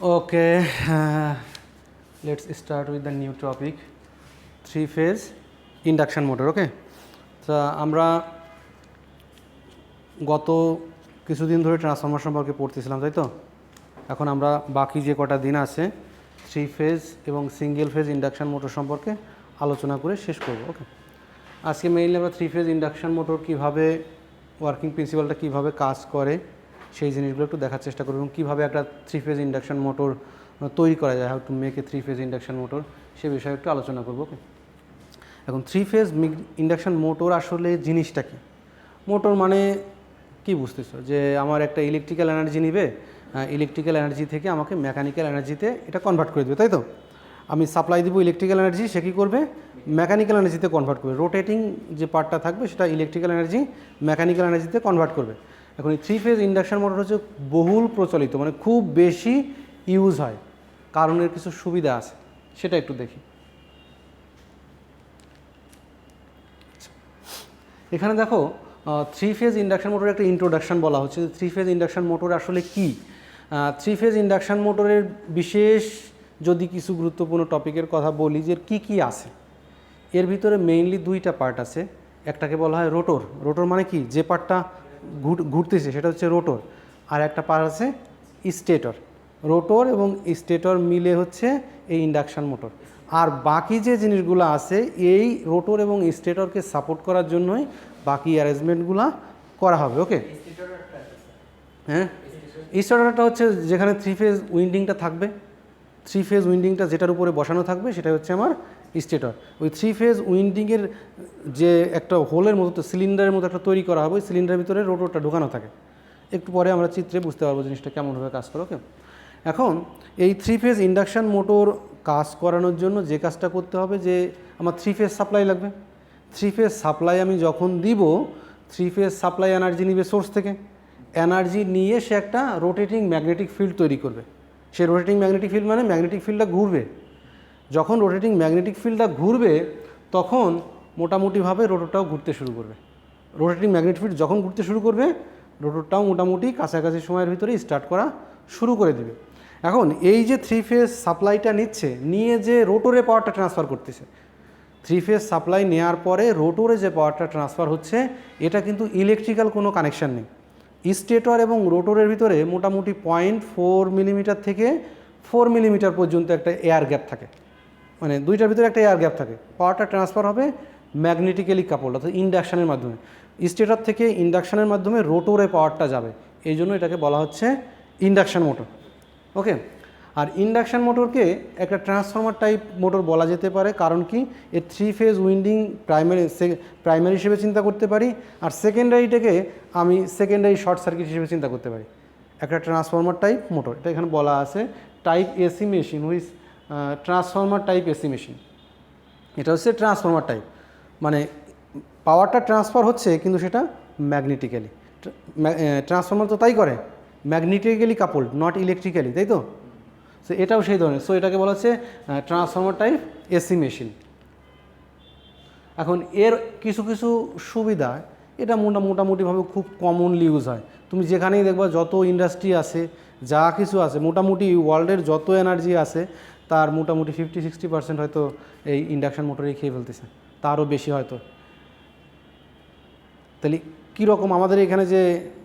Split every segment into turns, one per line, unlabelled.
Okay, let's start with the new topic, three-phase induction motor. Okay, তো আমরা গত কিছুদিন ধরে ট্রান্সফরমার সম্পর্কে পড়তেছিলাম, তাই তো? এখন আমরা বাকি যে কটা দিন আছে থ্রি ফেজ এবং সিঙ্গেল ফেজ ইন্ডাকশন মোটর সম্পর্কে আলোচনা করে শেষ করব। ওকে, আজকে মেইনলি আমরা থ্রি ফেজ ইন্ডাকশন মোটর কীভাবে ওয়ার্কিং প্রিন্সিপালটা কীভাবে কাজ করে সেই জিনিসগুলো একটু দেখার চেষ্টা করব এবং কীভাবে একটা থ্রি ফেজ ইন্ডাকশন মোটর তৈরি করা যায়, how to make a three phase induction motor, সে বিষয়ে একটু আলোচনা করব। ওকে, এখন থ্রি ফেজ ইন্ডাকশন মোটর আসলে জিনিসটা কি? মোটর মানে কি বুঝতেছো? যে আমার একটা ইলেকট্রিক্যাল এনার্জি নিবে, ইলেকট্রিক্যাল এনার্জি থেকে আমাকে মেকানিক্যাল এনার্জিতে এটা কনভার্ট করে দেবে, তাই তো? আমি সাপ্লাই দিব ইলেকট্রিক্যাল এনার্জি, সে কী করবে? মেকানিক্যাল এনার্জিতে কনভার্ট করবে। রোটেটিং যে পার্টটা থাকবে সেটা ইলেকট্রিক্যাল এনার্জি মেকানিক্যাল এনার্জিতে কনভার্ট করবে। এখন এই থ্রি ফেজ ইন্ডাকশন মোটর হচ্ছে বহুল প্রচলিত, মানে খুব বেশি ইউজ হয়, কারণ এর কিছু সুবিধা আছে, সেটা একটু দেখি। এখানে দেখো থ্রি ফেজ ইন্ডাকশন মোটরের একটা ইন্ট্রোডাকশন বলা হচ্ছে। থ্রি ফেজ ইন্ডাকশন মোটর আসলে কি? থ্রি ফেজ ইন্ডাকশন মোটরের বিশেষ যদি কিছু গুরুত্বপূর্ণ টপিকের কথা বলি, যে কি কি আছে এর ভিতরে, মেইনলি দুইটা পার্ট আছে। একটাকে বলা হয় রোটর। রোটর মানে কি? যে পার্টটা ঘুরতেছে সেটা হচ্ছে রোটর। আর একটা পার্ট আছে স্টেটর। রোটর এবং স্টেটর মিলে হচ্ছে এই ইন্ডাকশন মোটর। আর বাকি যে জিনিসগুলো আছে এই রোটর এবং স্টেটরকে সাপোর্ট করার জন্যই বাকি অ্যারেঞ্জমেন্টগুলো করা হবে। ওকে, হ্যাঁ, স্টেটরটা হচ্ছে যেখানে থ্রি ফেজ উইন্ডিংটা থাকবে, থ্রি ফেজ উইন্ডিংটা যেটার উপরে বসানো থাকবে সেটা হচ্ছে আমার স্টেটর। ওই থ্রি ফেজ উইন্ডিংয়ের যে একটা হোলের মতো, সিলিন্ডারের মতো একটা তৈরি করা হবে, ওই সিলিন্ডারের ভিতরে রোটরটা ঢোকানো থাকে। একটু পরে আমরা চিত্রে বুঝতে পারবো জিনিসটা কেমনভাবে কাজ করে। ওকে, এখন এই থ্রি ফেজ ইন্ডাকশন মোটর কাজ করানোর জন্য যে কাজটা করতে হবে, যে আমার থ্রি ফেজ সাপ্লাই লাগবে। থ্রি ফেজ সাপ্লাই আমি যখন দিব, থ্রি ফেজ সাপ্লাই এনার্জি নিবে সোর্স থেকে। এনার্জি নিয়ে সে একটা রোটেটিং ম্যাগনেটিক ফিল্ড তৈরি করবে। সে রোটেটিং ম্যাগনেটিক ফিল্ড মানে ম্যাগনেটিক ফিল্ডটা ঘুরবে। যখন রোটেটিং ম্যাগনেটিক ফিল্ডটা ঘুরবে তখন মোটামুটিভাবে রোটরটাও ঘুরতে শুরু করবে। রোটেটিং ম্যাগনেটিক ফিল্ড যখন ঘুরতে শুরু করবে, রোটরটাও মোটামুটি কাছাকাছি সময়ের ভিতরে স্টার্ট করা শুরু করে দেবে। এখন এই যে থ্রি ফেজ সাপ্লাইটা নিচ্ছে, নিয়ে যে রোটরে পাওয়ারটা ট্রান্সফার করতেছে, থ্রি ফেজ সাপ্লাই নেওয়ার পরে রোটরে যে পাওয়ারটা ট্রান্সফার হচ্ছে, এটা কিন্তু ইলেকট্রিক্যাল কোনো কানেকশান নেই। স্টেটর এবং রোটরের ভিতরে মোটামুটি 0.4 মিলিমিটার থেকে 4 মিলিমিটার পর্যন্ত একটা এয়ার গ্যাপ থাকে, মানে দুইটার ভিতরে একটা এয়ার গ্যাপ থাকে। পাওয়ারটা ট্রান্সফার হবে ম্যাগনেটিক্যালি কাপলড, অর্থাৎ ইন্ডাকশানের মাধ্যমে। স্টেটর থেকে ইন্ডাকশানের মাধ্যমে রোটরে পাওয়ারটা যাবে, এই জন্য এটাকে বলা হচ্ছে ইন্ডাকশন মোটর। ওকে, আর ইন্ডাকশন মোটরকে একটা ট্রান্সফর্মার টাইপ মোটর বলা যেতে পারে, কারণ কি এর থ্রি ফেজ উইন্ডিং প্রাইমারি হিসেবে চিন্তা করতে পারি, আর সেকেন্ডারিটাকে আমি সেকেন্ডারি শর্ট সার্কিট হিসেবে চিন্তা করতে পারি। একটা ট্রান্সফর্মার টাইপ মোটর, এটা এখানে বলা আছে type AC machine which transformer type AC machine. এটা হচ্ছে ট্রান্সফর্মার টাইপ, মানে পাওয়ারটা ট্রান্সফার হচ্ছে কিন্তু সেটা ম্যাগনেটিক্যালি। ট্রান্সফর্মার তো তাই করে, ম্যাগনেটিক্যালি কাপলড, নট ইলেকট্রিক্যালি, তাই তো? সো এটাও সেই ধরনের। সো এটাকে বলা হচ্ছে ট্রান্সফর্মার টাইপ এসি মেশিন। এখন এর কিছু কিছু সুবিধা, এটা মোটামুটিভাবে খুব কমনলি ইউজ হয়। তুমি যেখানেই দেখবা, যত ইন্ডাস্ট্রি আছে, যা কিছু আছে, মোটামুটি ওয়ার্ল্ডের যত এনার্জি আছে তার মোটামুটি 50-60% হয়তো এই ইন্ডাকশন মোটরেই খেয়ে ফেলতেছে, তারও বেশি হয়তো। তাহলে কীরকম আমাদের এখানে যে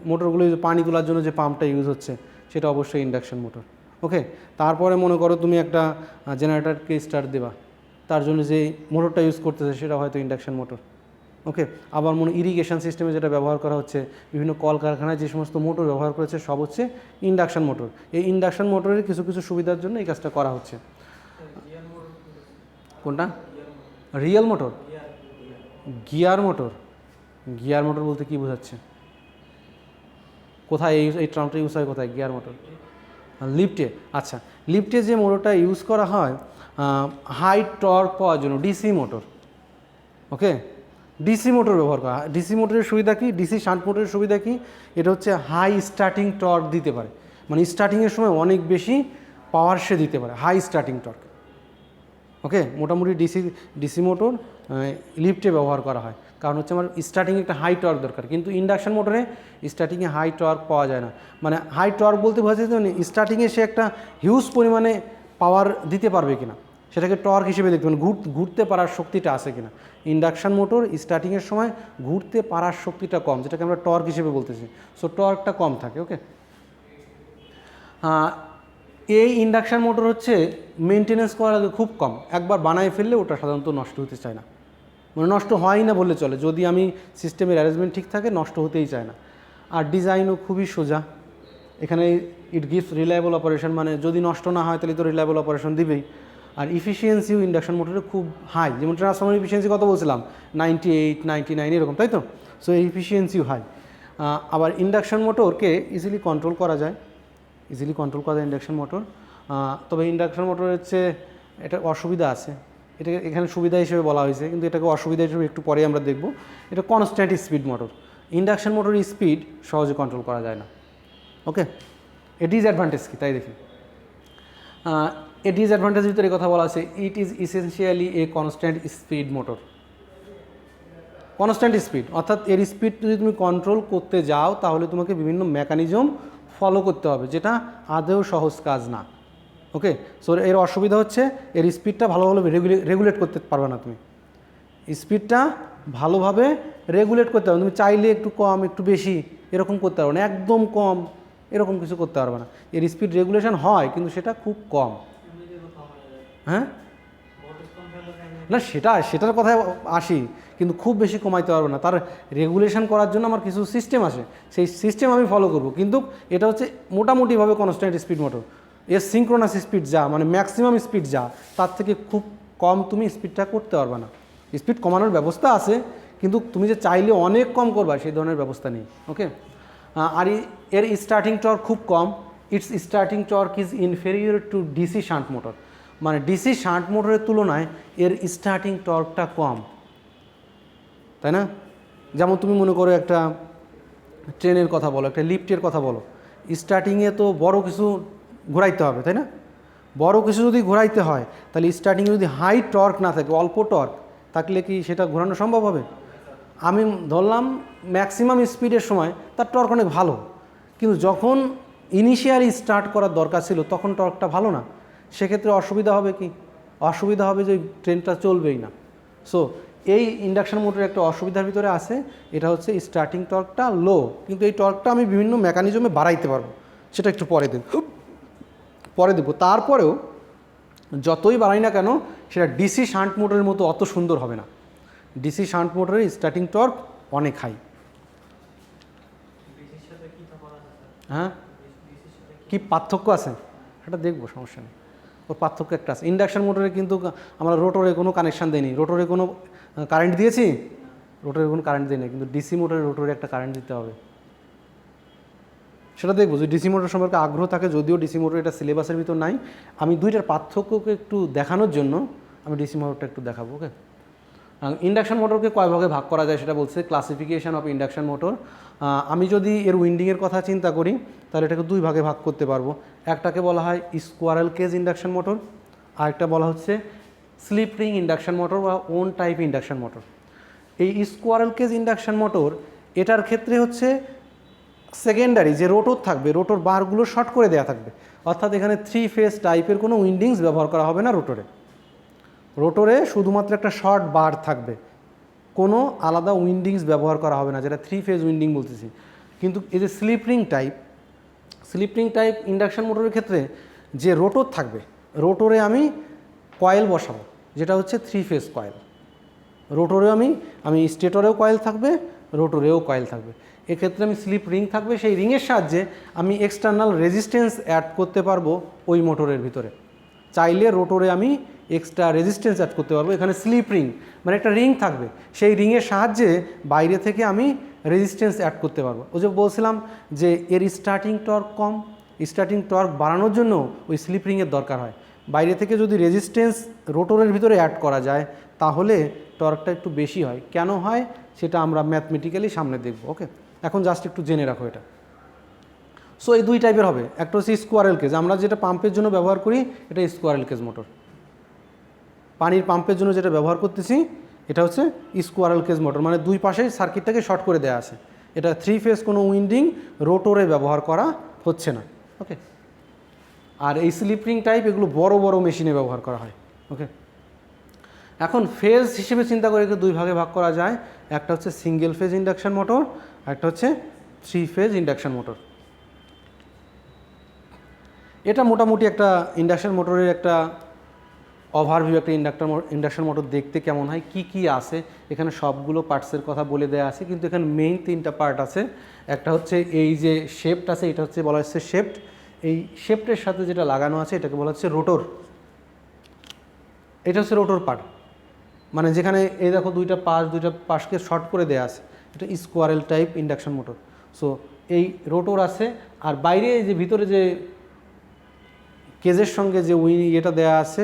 মোটরগুলো পানি তোলার জন্য যে পাম্পটা ইউজ হচ্ছে, সেটা অবশ্যই ইন্ডাকশন মোটর। ওকে, তারপরে মনে করো তুমি একটা জেনারেটরকে স্টার্ট দেবা, তার জন্য যে মোটরটা ইউজ করতেছে সেটা হয়তো ইন্ডাকশন মোটর। ওকে, আবার ইরিগেশন সিস্টেমে যেটা ব্যবহার করা হচ্ছে, বিভিন্ন কলকারখানায় যে সমস্ত মোটর ব্যবহার করেছে, সব হচ্ছে ইন্ডাকশন মোটর। এই ইন্ডাকশন মোটরের কিছু কিছু সুবিধার জন্য এই কাজটা করা হচ্ছে। কোনটা? Real motor? Gear motor? Gear motor বলতে কি বোঝাচ্ছে? কোথায় এই টার্মটা ইউজ হয়? কোথায় গিয়ার মোটর? লিফটে। আচ্ছা, লিফটে যে মোটরটা ইউজ করা হয় হাই টর্ক পাওয়ার জন্য, ডিসি মোটর। ওকে, ডিসি মোটর ব্যবহার করা হয়। ডিসি মোটরের সুবিধা কি? ডিসি শান্ট মোটরের সুবিধা কি? এটা হচ্ছে হাই স্টার্টিং টর্ক দিতে পারে, মানে স্টার্টিংয়ের সময় অনেক বেশি পাওয়ার সে দিতে পারে, হাই স্টার্টিং টর্ক। ওকে, মোটামুটি ডিসি মোটর লিফটে ব্যবহার করা হয়, কারণ হচ্ছে আমার স্টার্টিংয়ে একটা হাই টর্ক দরকার, কিন্তু ইন্ডাকশন মোটরে স্টার্টিংয়ে হাই টর্ক পাওয়া যায় না। মানে হাই টর্ক বলতে বোঝাচ্ছে মানে স্টার্টিংয়ে সে একটা হিউজ পরিমাণে পাওয়ার দিতে পারবে কিনা, সেটাকে টর্ক হিসেবে দেখতে পারেন, ঘুরতে পারার শক্তিটা আছে কিনা। ইন্ডাকশন মোটর স্টার্টিংয়ের সময় ঘুরতে পারার শক্তিটা কম, যেটাকে আমরা টর্ক হিসেবে বলতেছি। সো টর্কটা কম থাকে। ওকে, এই ইন্ডাকশন মোটর হচ্ছে মেনটেনেন্স করা খুব কম, একবার বানায় ফেললে ওটা সাধারণত নষ্ট হতে চায় না, মানে নষ্ট হয় না বললে চলে, যদি আমি সিস্টেমের অ্যারেঞ্জমেন্ট ঠিক থাকে নষ্ট হতেই চায় না। আর ডিজাইনও খুবই সোজা, এখানে ইট গিভস রিলায়েবল অপারেশন, মানে যদি নষ্ট না হয় তাহলে তো রিলায়েবল অপারেশন দিবেই। আর ইফিসিয়েন্সিও ইন্ডাকশন মোটরে খুব হাই, যেমন ট্রান্সফর্মার ইফিসিয়েন্সি কত বলছিলাম 98, 99 এরকম, তাই তো? সো এই ইফিসিয়েন্সিও হাই। আবার ইন্ডাকশন মোটরকে ইজিলি কন্ট্রোল করা যায়, ইন্ডাকশন মোটর। তবে ইন্ডাকশন মোটর হচ্ছে এটা অসুবিধা আছে, এটা এখানে সুবিধা হিসেবে বলা হয়েছে, কিন্তু এটাকে অসুবিধা হিসেবে একটু পরে আমরা দেখব। এটা কনস্ট্যান্ট স্পিড মোটর, ইন্ডাকশন মোটরের স্পিড সহজে কন্ট্রোল করা যায় না। ওকে, এ ডিসঅ্যাডভান্টেজ কি তাই দেখি। এ ডিসঅ্যাডভান্টেজ ভিতরে কথা বলা আছে, it is essentially a constant speed motor. Constant speed অর্থাৎ এর স্পিড যদি তুমি কন্ট্রোল করতে যাও তাহলে তোমাকে বিভিন্ন মেকানিজম ফলো করতে হবে, যেটা আদৌ সহজ কাজ না। ওকে, সো এর অসুবিধা হচ্ছে এর স্পিডটা ভালোভাবে রেগুলেট করতে পারবে না, তুমি স্পিডটা ভালোভাবে রেগুলেট করতে পারবে, তুমি চাইলে একটু কম একটু বেশি এরকম করতে পারবে না, একদম কম এরকম কিছু করতে পারবে না। এর স্পিড রেগুলেশন হয় কিন্তু সেটা খুব কম। হ্যাঁ, না সেটার কথায় আসি, কিন্তু খুব বেশি কমাইতে পারবে না। তার রেগুলেশন করার জন্য আমার কিছু সিস্টেম আছে, সেই সিস্টেম আমি ফলো করব, কিন্তু এটা হচ্ছে মোটামুটিভাবে কনস্ট্যান্ট স্পিড মোটর। এর সিঙ্ক্রোনাস স্পিড যা, মানে ম্যাক্সিমাম স্পিড যা, তার থেকে খুব কম তুমি স্পিডটা করতে পারবে না। স্পিড কমানোর ব্যবস্থা আছে, কিন্তু তুমি যে চাইলে অনেক কম করবা সেই ধরনের ব্যবস্থা নেই। ওকে, আর এর স্টার্টিং টর্ক খুব কম, its starting torque is inferior to DC shunt motor, মানে ডিসি শান্ট মোটরের তুলনায় এর স্টার্টিং টর্কটা কম, তাই না? যেমন তুমি মনে করো একটা ট্রেনের কথা বলো, একটা লিফটের কথা বলো, স্টার্টিংয়ে তো বড় কিছু ঘোরাইতে হবে, তাই না? বড় কিছু যদি ঘোরাইতে হয় তাহলে স্টার্টিংয়ে যদি হাই টর্ক না থাকে, অল্প টর্ক থাকলে কি সেটা ঘোরানো সম্ভব হবে? আমি ধরলাম ম্যাক্সিমাম স্পিডের সময় তার টর্ক অনেক ভালো, কিন্তু যখন ইনিশিয়ালি স্টার্ট করার দরকার ছিল তখন টর্কটা ভালো না, সেক্ষেত্রে অসুবিধা হবে কি? অসুবিধা হবে যে ট্রেনটা চলবেই না। সো এই ইন্ডাকশন মোটরের একটা অসুবিধার ভিতরে আছে, এটা হচ্ছে স্টার্টিং টর্কটা লো, কিন্তু এই টর্কটা আমি বিভিন্ন মেকানিজমে বাড়াইতে পারবো, সেটা একটু পরে দেবো। তারপরেও যতই বাড়াই না কেন সেটা ডিসি শান্ট মোটরের মতো অত সুন্দর হবে না। ডিসি শান্ট মোটরের স্টার্টিং টর্ক অনেক হাই। হ্যাঁ, কি পার্থক্য আছে সেটা দেখবো, সমস্যা নেই, ওর পার্থক্য একটা আছে। ইন্ডাকশন মোটরে কিন্তু আমরা রোটরে কোনো কানেকশান দিইনি, রোটরে কোনো কারেন্ট দিয়েছি, রোটরে কোনো কারেন্ট দিই না, কিন্তু ডিসি মোটরে রোটরে একটা কারেন্ট দিতে হবে, সেটা দেখবো। যদি ডিসি মোটর সম্পর্কে আগ্রহ থাকে, যদিও ডিসি মোটর এটা সিলেবাসের ভিতর নাই, আমি দুইটার পার্থক্যকে একটু দেখানোর জন্য আমি ডিসি মোটরটা একটু দেখাবো। ওকে, ইন্ডাকশন মোটরকে কয় ভাগে ভাগ করা যায় সেটা বলছে, ক্লাসিফিকেশন অফ ইন্ডাকশন মোটর। আমি যদি এর উইন্ডিংয়ের কথা চিন্তা করি তাহলে এটাকে দুই ভাগে ভাগ করতে পারবো। একটাকে বলা হয় স্কোয়ারেল কেজ ইন্ডাকশন মোটর, আর একটা বলা হচ্ছে স্লিপ রিং ইন্ডাকশন মোটর বা ওন টাইপ ইন্ডাকশন মোটর। এই স্কোয়ারেল কেজ ইন্ডাকশন মোটর এটার ক্ষেত্রে হচ্ছে সেকেন্ডারি যে রোটর থাকবে, রোটর বারগুলো শর্ট করে দেওয়া থাকবে, অর্থাৎ এখানে 3 ফেজ টাইপের কোনো উইন্ডিংস ব্যবহার করা হবে না রোটরে শুধুমাত্র একটা শর্ট বার থাকবে, কোনো আলাদা উইন্ডিংস ব্যবহার করা হবে না, যেটা 3 ফেজ উইন্ডিং বলতেছি। কিন্তু এই যে স্লিপ রিং টাইপ ইন্ডাকশন মোটরের ক্ষেত্রে যে রোটর থাকবে, রোটরে আমি কয়েল বসাবো, যেটা হচ্ছে 3 ফেজ কয়েল। রোটরে আমি স্টেটরেও কয়েল থাকবে, রোটরেও কয়েল থাকবে। এক্ষেত্রে আমি স্লিপ রিং থাকবে, সেই রিংয়ের সাহায্যে আমি এক্সটার্নাল রেজিস্ট্যান্স অ্যাড করতে পারবো ওই মোটরের ভিতরে। চাইলে রোটরে আমি এক্সট্রা রেজিস্ট্যান্স অ্যাড করতে পারবো। এখানে স্লিপ রিং মানে একটা রিং থাকবে, সেই রিংয়ের সাহায্যে বাইরে থেকে আমি রেজিস্ট্যান্স অ্যাড করতে পারবো। ওই যে বলছিলাম যে এর স্টার্টিং টর্ক কম, স্টার্টিং টর্ক বাড়ানোর জন্য ওই স্লিপ রিংয়ের দরকার হয়। বাইরে থেকে যদি রেজিস্ট্যান্স রোটরের ভিতরে অ্যাড করা যায় তাহলে টর্কটা একটু বেশি হয়। কেন হয় সেটা আমরা ম্যাথমেটিক্যালি সামনে দেখব। ওকে, এখন জাস্ট একটু জেনে রাখো এটা। সো এই দুই টাইপের হবে, একটা হচ্ছে স্কোয়ারেল কেজ, আমরা যেটা পাম্পের জন্য ব্যবহার করি এটা স্কোয়ারেল কেজ মোটর। পানির পাম্পের জন্য যেটা ব্যবহার করতেছি এটা হচ্ছে স্কোয়ারেল কেজ মোটর, মানে দুই পাশেই সার্কিটটাকে শর্ট করে দেওয়া আছে। এটা 3 ফেজ, কোনো উইন্ডিং রোটরে ব্যবহার করা হচ্ছে না। ওকে, আর এই স্লিপ রিং টাইপ এগুলো বড় বড় মেশিনে ব্যবহার করা হয়। ওকে, এখন ফেজ হিসেবে চিন্তা করে দুই ভাগে ভাগ করা যায়, একটা হচ্ছে সিঙ্গেল ফেজ ইন্ডাকশন মোটর, একটা হচ্ছে 3 ফেজ ইন্ডাকশন মোটর। এটা মোটামুটি একটা ইন্ডাকশন মোটরের একটা ওভারভিউ, একটা ইন্ডাকশন মোটর দেখতে কেমন হয়, কি কি আছে এখানে সবগুলো পার্টসের কথা বলে দেওয়া আছে, কিন্তু এখানে মেইন 3টা পার্ট আছে। একটা হচ্ছে এই যে শেপট আছে, এটা হচ্ছে বলা হচ্ছে শেপট। এই শেপটের সাথে যেটা লাগানো আছে এটাকে বলা হচ্ছে রোটর। এটা হচ্ছে রোটর পার্ট, মানে যেখানে এই দেখো দুইটা পাশকে শর্ট করে দেওয়া আছে, এটা squirrel type induction motor. So এই রোটর আছে, আর বাইরে যে ভিতরে যে কেজের সঙ্গে যে এটা দেওয়া আছে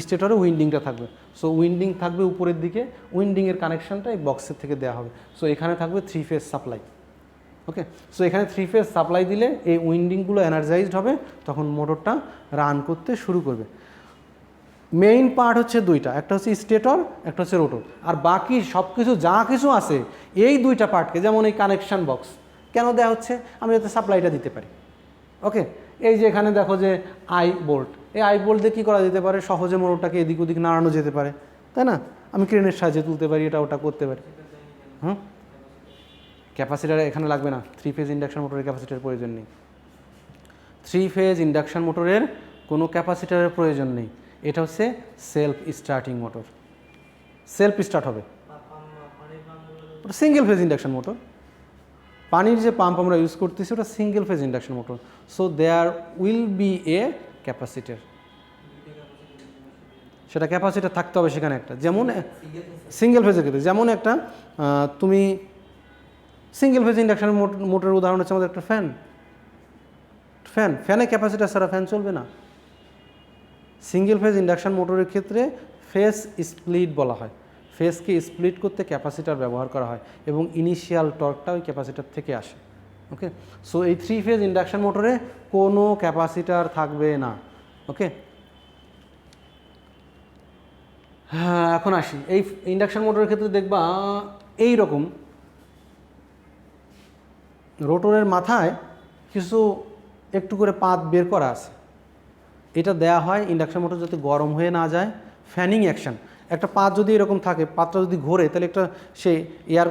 স্টেটরে উইন্ডিংটা থাকবে। সো উইন্ডিং থাকবে উপরের দিকে, উইন্ডিংয়ের কানেকশানটা এই বক্সের থেকে দেওয়া হবে। সো এখানে থাকবে 3 ফেজ সাপ্লাই। ওকে, সো এখানে 3 ফেজ সাপ্লাই দিলে এই উইন্ডিংগুলো এনার্জাইজড হবে, তখন মোটরটা রান করতে শুরু করবে। মেইন পার্ট হচ্ছে দুইটা, একটা হচ্ছে স্টেটর, একটা হচ্ছে রোটর, আর বাকি সব কিছু যা কিছু আছে এই দুইটা পার্টকে, যেমন এই কানেকশান বক্স কেন দেওয়া হচ্ছে, আমি যাতে সাপ্লাইটা দিতে পারি। ওকে, এই যে এখানে দেখো যে আই বোল্ট, এই আই বোল্ট দিয়ে কী করা যেতে পারে, সহজে মোটরটাকে এদিক ওদিক নাড়ানো যেতে পারে, তাই না? আমি ক্রেনের সাহায্যে তুলতে পারি, এটা ওটা করতে পারি। ক্যাপাসিটার এখানে লাগবে না, 3 ফেজ ইন্ডাকশন মোটরের ক্যাপাসিটারের প্রয়োজন নেই। 3 ফেজ ইন্ডাকশন মোটরের কোনো ক্যাপাসিটারের প্রয়োজন নেই। এটা হচ্ছে self starting motor, self start হবে। সিঙ্গেল ফেজ ইন্ডাকশন মোটর, পানির যে পাম্প আমরা ইউজ করতেছি ওটা single phase induction motor. So there will be a capacitor, সেটা ক্যাপাসিটার থাকতে হবে সেখানে একটা, যেমন সিঙ্গেল ফেজের ক্ষেত্রে যেমন একটা তুমি সিঙ্গেল ফেজ ইন্ডাকশন মোটরের উদাহরণ হচ্ছে আমাদের একটা ফ্যানে ক্যাপাসিটার ছাড়া ফ্যান চলবে না। সিঙ্গেল ফেজ ইন্ডাকশন মোটরের ক্ষেত্রে ফেজ স্প্লিট বলা হয়, ফেজকে স্প্লিট করতে ক্যাপাসিটার ব্যবহার করা হয় এবং ইনিশিয়াল টর্কটা ওই ক্যাপাসিটার থেকে আসে। ওকে, সো এই 3 ফেজ ইন্ডাকশন মোটরে কোনো ক্যাপাসিটার থাকবে না। ওকে, হ্যাঁ, এখন আসি এই ইন্ডাকশন মোটরের ক্ষেত্রে দেখবা এই রকম রোটরের মাথায় কিছু একটু করে পাত বের করা আছে। এটা দেয়া হয় ইন্ডাকশন মোটর যাতে গরম হয়ে না যায়, ফ্যানিং অ্যাকশন। একটা পাত যদি এরকম থাকে, পাতটা যদি ঘোরে তাহলে একটা সে এয়ার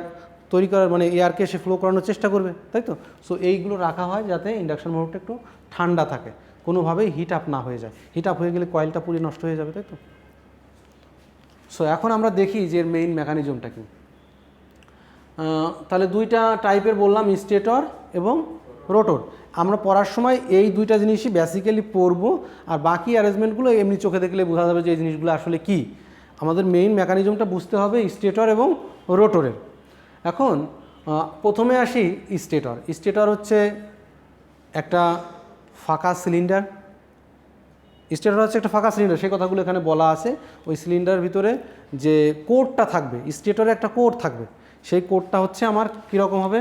তৈরি করার, মানে এয়ারকে সে ফ্লো করানোর চেষ্টা করবে, তাই তো? সো এইগুলো রাখা হয় যাতে ইন্ডাকশন মোটরটা একটু ঠান্ডা থাকে, কোনোভাবেই হিট আপ না হয়ে যায়। হিট আপ হয়ে গেলে কয়েলটা পুরো নষ্ট হয়ে যাবে, তাই তো? সো এখন আমরা দেখি যে এর মেইন মেকানিজমটা কি। তাহলে দুইটা টাইপের বললাম, স্টেটর এবং রোটর। আমরা পড়ার সময় এই দুইটা জিনিসই বেসিক্যালি পড়বো, আর বাকি অ্যারেঞ্জমেন্টগুলো এমনি চোখে দেখলে বোঝা যাবে যে এই জিনিসগুলো আসলে কি। আমাদের মেইন মেকানিজমটা বুঝতে হবে স্টেটর এবং রোটরের। এখন প্রথমে আসি স্টেটর। স্টেটর হচ্ছে একটা ফাঁকা সিলিন্ডার। স্টেটর হচ্ছে একটা ফাঁকা সিলিন্ডার, সেই কথাগুলো এখানে বলা আছে। ওই সিলিন্ডারের ভিতরে যে কোরটা থাকবে, স্টেটরে একটা কোর থাকবে, সেই কোরটা হচ্ছে আমার কীরকম হবে,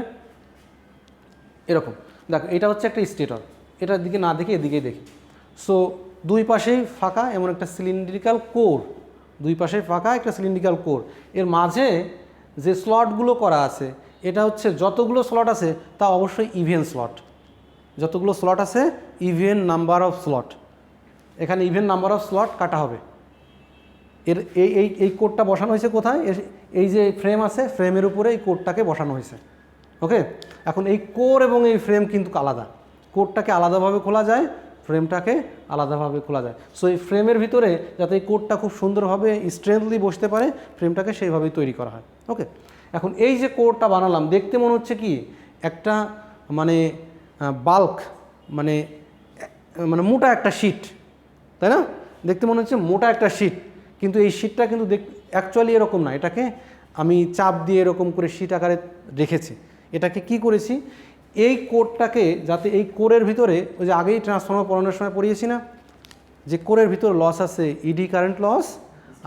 এরকম। দেখো এটা হচ্ছে একটা স্টেটর, এটার দিকে না দেখে এদিকেই দেখি। সো দুই পাশেই ফাঁকা এমন একটা সিলিন্ড্রিক্যাল কোর, দুই পাশেই ফাঁকা একটা সিলিন্ড্রিক্যাল কোর। এর মাঝে যে স্লটগুলো করা আছে, এটা হচ্ছে যতগুলো স্লট আছে তা অবশ্যই ইভেন স্লট। যতগুলো স্লট আছে ইভেন নাম্বার অফ স্লট, এখানে ইভেন নাম্বার অফ স্লট কাটা হবে। এর এই কোডটা বসানো হয়েছে কোথায়, এই যে ফ্রেম আছে ফ্রেমের উপরে এই কোডটাকে বসানো হয়েছে। ওকে, এখন এই কোর এবং এই ফ্রেম কিন্তু আলাদা, কোডটাকে আলাদাভাবে খোলা যায়, ফ্রেমটাকে আলাদাভাবে খোলা যায়। সো এই ফ্রেমের ভিতরে যাতে এই কোডটা খুব সুন্দরভাবে স্ট্রেংথলি বসতে পারে, ফ্রেমটাকে সেইভাবেই তৈরি করা হয়। ওকে, এখন এই যে কোডটা বানালাম দেখতে মনে হচ্ছে কি একটা মানে বাল্ক, মানে মোটা একটা শিট, তাই না? দেখতে মনে হচ্ছে মোটা একটা শিট, কিন্তু এই শিটটা কিন্তু অ্যাকচুয়ালি এরকম না। এটাকে আমি চাপ দিয়ে এরকম করে শিট আকারে রেখেছি। এটাকে কি করেছি, এই কোরটাকে যাতে এই কোরের ভিতরে, ওই যে আগেই ট্রান্সফর্মার পড়ানোর সময় পড়িয়েছি না, যে কোরের ভিতরে লস আছে ইডি কারেন্ট লস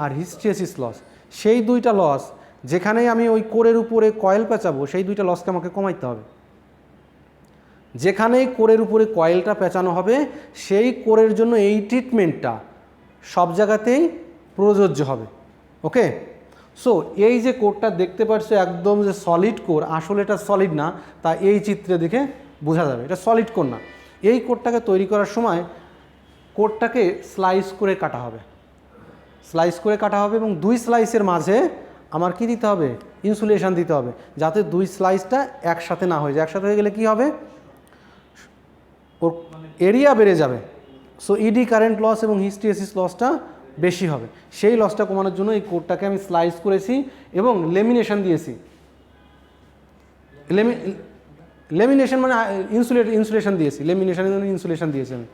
আর হিস্টেরিসিস লস, সেই দুইটা লস যেখানেই আমি ওই কোরের উপরে কয়েল পেঁচাবো সেই দুইটা লসকে আমাকে কমাইতে হবে। যেখানেই কোরের উপরে কয়েলটা পেঁচানো হবে সেই কোরের জন্য এই ট্রিটমেন্টটা সব জায়গাতেই প্রযোজ্য হবে। ওকে, সো এই যে কোরটা দেখতে পাচ্ছ একদম যে সলিড কোর, আসলে এটা সলিড না, তা এই চিত্রে দেখে বোঝা যাবে এটা সলিড কোর না। এই কোরটাকে তৈরি করার সময় কোরটাকে স্লাইস করে কাটা হবে, স্লাইস করে কাটা হবে এবং দুই স্লাইসের মাঝে আমার কি দিতে হবে, ইনসুলেশন দিতে হবে, যাতে দুই স্লাইসটা একসাথে না হয়ে যায়। একসাথে হয়ে গেলে কি হবে, ওর এরিয়া বেড়ে যাবে। সো ইডি কারেন্ট লস এবং হিস্টেরিসিস লসটা বেশি হবে। সেই লসটা কমানোর জন্য এই কোডটাকে আমি স্লাইস করেছি এবং লেমিনেশন দিয়েছি। লেমিনেশন মানে ইনসুলেশন দিয়েছি, লেমিনেশনের জন্য ইনসুলেশন দিয়েছি আমি।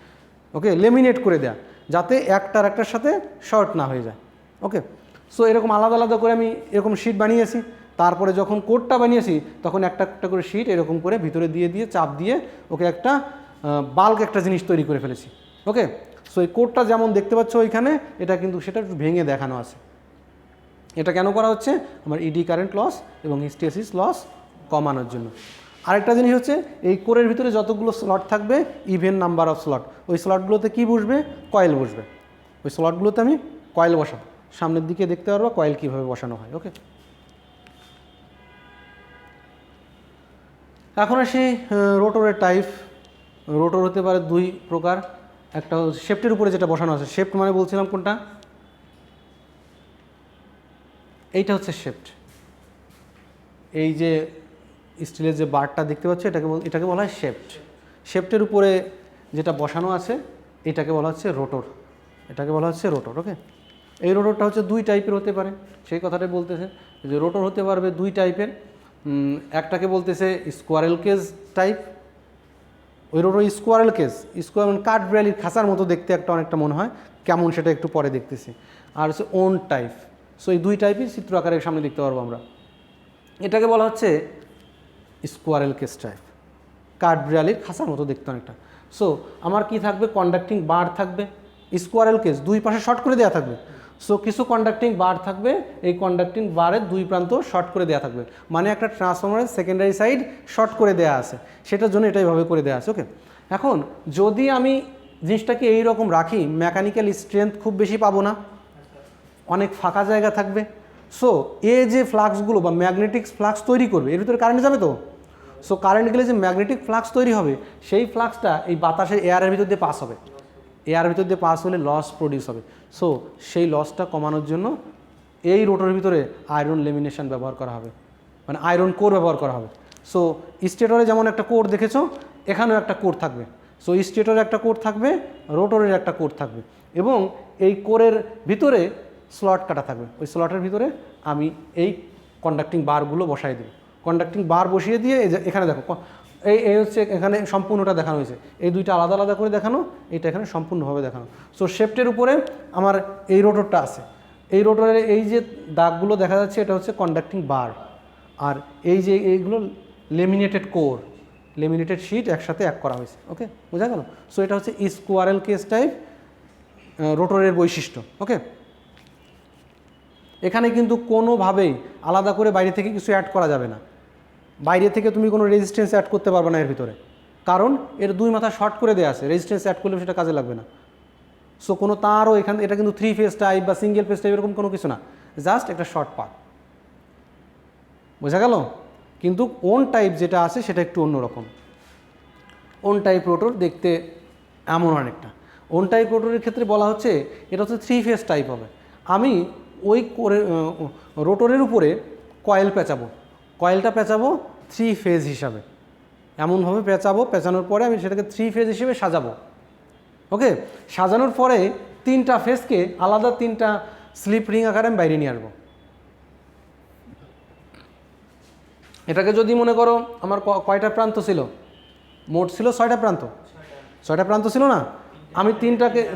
ওকে, লেমিনেট করে দেয়া, যাতে একটার একটার সাথে শর্ট না হয়ে যায়। ওকে, সো এরকম আলাদা আলাদা করে আমি এরকম শিট বানিয়েছি। তারপরে যখন কোডটা বানিয়েছি তখন একটা একটা করে শিট এরকম করে ভিতরে দিয়ে দিয়ে চাপ দিয়ে ওকে একটা বাল্ক একটা জিনিস তৈরি করে ফেলেছি। ওকে, সো এই কোডটা যেমন দেখতে পাচ্ছ ওইখানে, এটা কিন্তু সেটা একটু ভেঙে দেখানো আছে। এটা কেন করা হচ্ছে, আমার ইডি কারেন্ট লস এবং হিস্টেরিসিস লস কমানোর জন্য। আরেকটা জিনিস হচ্ছে, এই কোরের ভিতরে যতগুলো স্লট থাকবে, ইভেন নাম্বার অফ স্লট, ওই স্লটগুলোতে কী বসবে, কয়েল বসবে। ওই স্লটগুলোতে আমি কয়েল বসাবো, সামনের দিকে দেখতে পারবো কয়েল কীভাবে বসানো হয়। ওকে, এখন আসি রোটরের টাইপ। রোটর হতে পারে দুই প্রকার, একটা শেফটের উপরে যেটা বসানো আছে, শেফট মানে বলছিলাম কোনটা, এইটা হচ্ছে শেফট। এই যে স্টিলের যে বারটা দেখতে পাচ্ছ এটাকে বলা হয় শেফট। শেফটের উপরে যেটা বসানো আছে এটাকে বলা হচ্ছে রোটর, এটাকে বলা হচ্ছে রোটর। ওকে, এই রোটরটা হচ্ছে দুই টাইপের হতে পারে, সেই কথাটাই বলতেছে যে রোটর হতে পারবে দুই টাইপের। একটাকে বলতেছে স্কোয়ারেল কেজ টাইপ, ওই রোটর স্কোয়ারেল কেজ, স্কোয়ার মানে কাঠ বিড়ালির খাঁচার মতো দেখতে একটা অনেকটা মনে হয়, কেমন সেটা একটু পরে দেখতেছি। আর হচ্ছে ওন টাইপ। সো এই দুই টাইপই চিত্র আকারের সামনে দেখতে পারবো আমরা। এটাকে বলা হচ্ছে স্কোয়ারেল কেস টাইপ, কাঠ বিড়ালির খাঁচার মতো দেখতে অনেকটা। সো আমার কি থাকবে, কন্ডাক্টিং বার থাকবে। স্কোয়ারেল কেস দুই পাশে শর্ট করে দেওয়া থাকবে। সো কিছু কন্ডাক্টিং বার থাকবে, এই কন্ডাক্টিং বারের দুই প্রান্ত শর্ট করে দেওয়া থাকবে, মানে একটা ট্রান্সফরমারের সেকেন্ডারি সাইড শর্ট করে দেওয়া আছে, সেটার জন্য এটাইভাবে করে দেওয়া আছে। ওকে, এখন যদি আমি জিনিসটাকে এইরকম রাখি, মেকানিক্যাল স্ট্রেংথ খুব বেশি পাবো না, অনেক ফাঁকা জায়গা থাকবে। সো এ যে ফ্লাক্সগুলো বা ম্যাগনেটিক ফ্লাক্স তৈরি করবে, এর ভিতরে কারেন্ট যাবে তো। সো কারেন্ট গেলে যে ম্যাগনেটিক ফ্লাক্স তৈরি হবে, সেই ফ্লাক্সটা এই বাতাসের এয়ারের ভিতর দিয়ে পাস হবে, এয়ারের ভিতর দিয়ে পাস হলে লস প্রডিউস হবে। সো সেই লসটা কমানোর জন্য এই রোটরের ভিতরে আয়রন লেমিনেশন ব্যবহার করা হবে, মানে আয়রন কোর ব্যবহার করা হবে। সো স্টেটরে যেমন একটা কোর দেখেছো, এখানেও একটা কোর থাকবে। সো স্টেটরে একটা কোর থাকবে, রোটরের একটা কোর থাকবে, এবং এই কোরের ভিতরে স্লট কাটা থাকবে। ওই স্লটের ভিতরে আমি এই কন্ডাক্টিং বারগুলো বসাই দেবো। কন্ডাক্টিং বার বসিয়ে দিয়ে এখানে দেখো, এই হচ্ছে এখানে সম্পূর্ণটা দেখানো হয়েছে, এই দুইটা আলাদা আলাদা করে দেখানো, এইটা এখানে সম্পূর্ণভাবে দেখানো। সো শেফটের উপরে আমার এই রোটরটা আছে, এই রোটরের এই যে দাগগুলো দেখা যাচ্ছে এটা হচ্ছে কন্ডাক্টিং বার, আর এই যে এইগুলো লেমিনেটেড কোর, লেমিনেটেড শিট একসাথে এক করা হয়েছে। ওকে, বোঝা গেল। সো এটা হচ্ছে স্কোয়ারেল কেস টাইপ রোটরের বৈশিষ্ট্য। ওকে, এখানে কিন্তু কোনোভাবেই আলাদা করে বাইরে থেকে কিছু অ্যাড করা যাবে না, বাইরে থেকে তুমি কোনো রেজিস্ট্যান্স অ্যাড করতে পারবে না এর ভিতরে, কারণ এর দুই মাথা শর্ট করে দেওয়া আছে, রেজিস্ট্যান্স অ্যাড করলে সেটা কাজে লাগবে না। সো কোনো তারও এখানে, এটা কিন্তু 3 ফেজ টাইপ বা সিঙ্গেল ফেজ টাইপ এরকম কোনো কিছু না, জাস্ট একটা শর্ট পাথ। বোঝা গেল। কিন্তু ওন টাইপ যেটা আছে সেটা একটু অন্যরকম। ওন টাইপ রোটর দেখতে এমন অনেকটা। ওন টাইপ রোটরের ক্ষেত্রে বলা হচ্ছে এটা হচ্ছে 3 ফেজ টাইপ হবে। আমি ওই রোটরের উপরে কয়েল পেঁচাবো, কয়েলটা পেঁচাবো 3 ফেজ হিসাবে, এমনভাবে পেঁচাবো, পেঁচানোর পরে আমি সেটাকে 3 ফেজ হিসেবে সাজাবো। ওকে, সাজানোর পরে 3টা ফেজকে আলাদা 3টা স্লিপ রিং আকারে আমি বাইরে নিয়ে আসবো। এটাকে যদি মনে করো আমার কয়টা প্রান্ত ছিল, মোট ছিল 6টা প্রান্ত, 6টা প্রান্ত ছিল না, আমি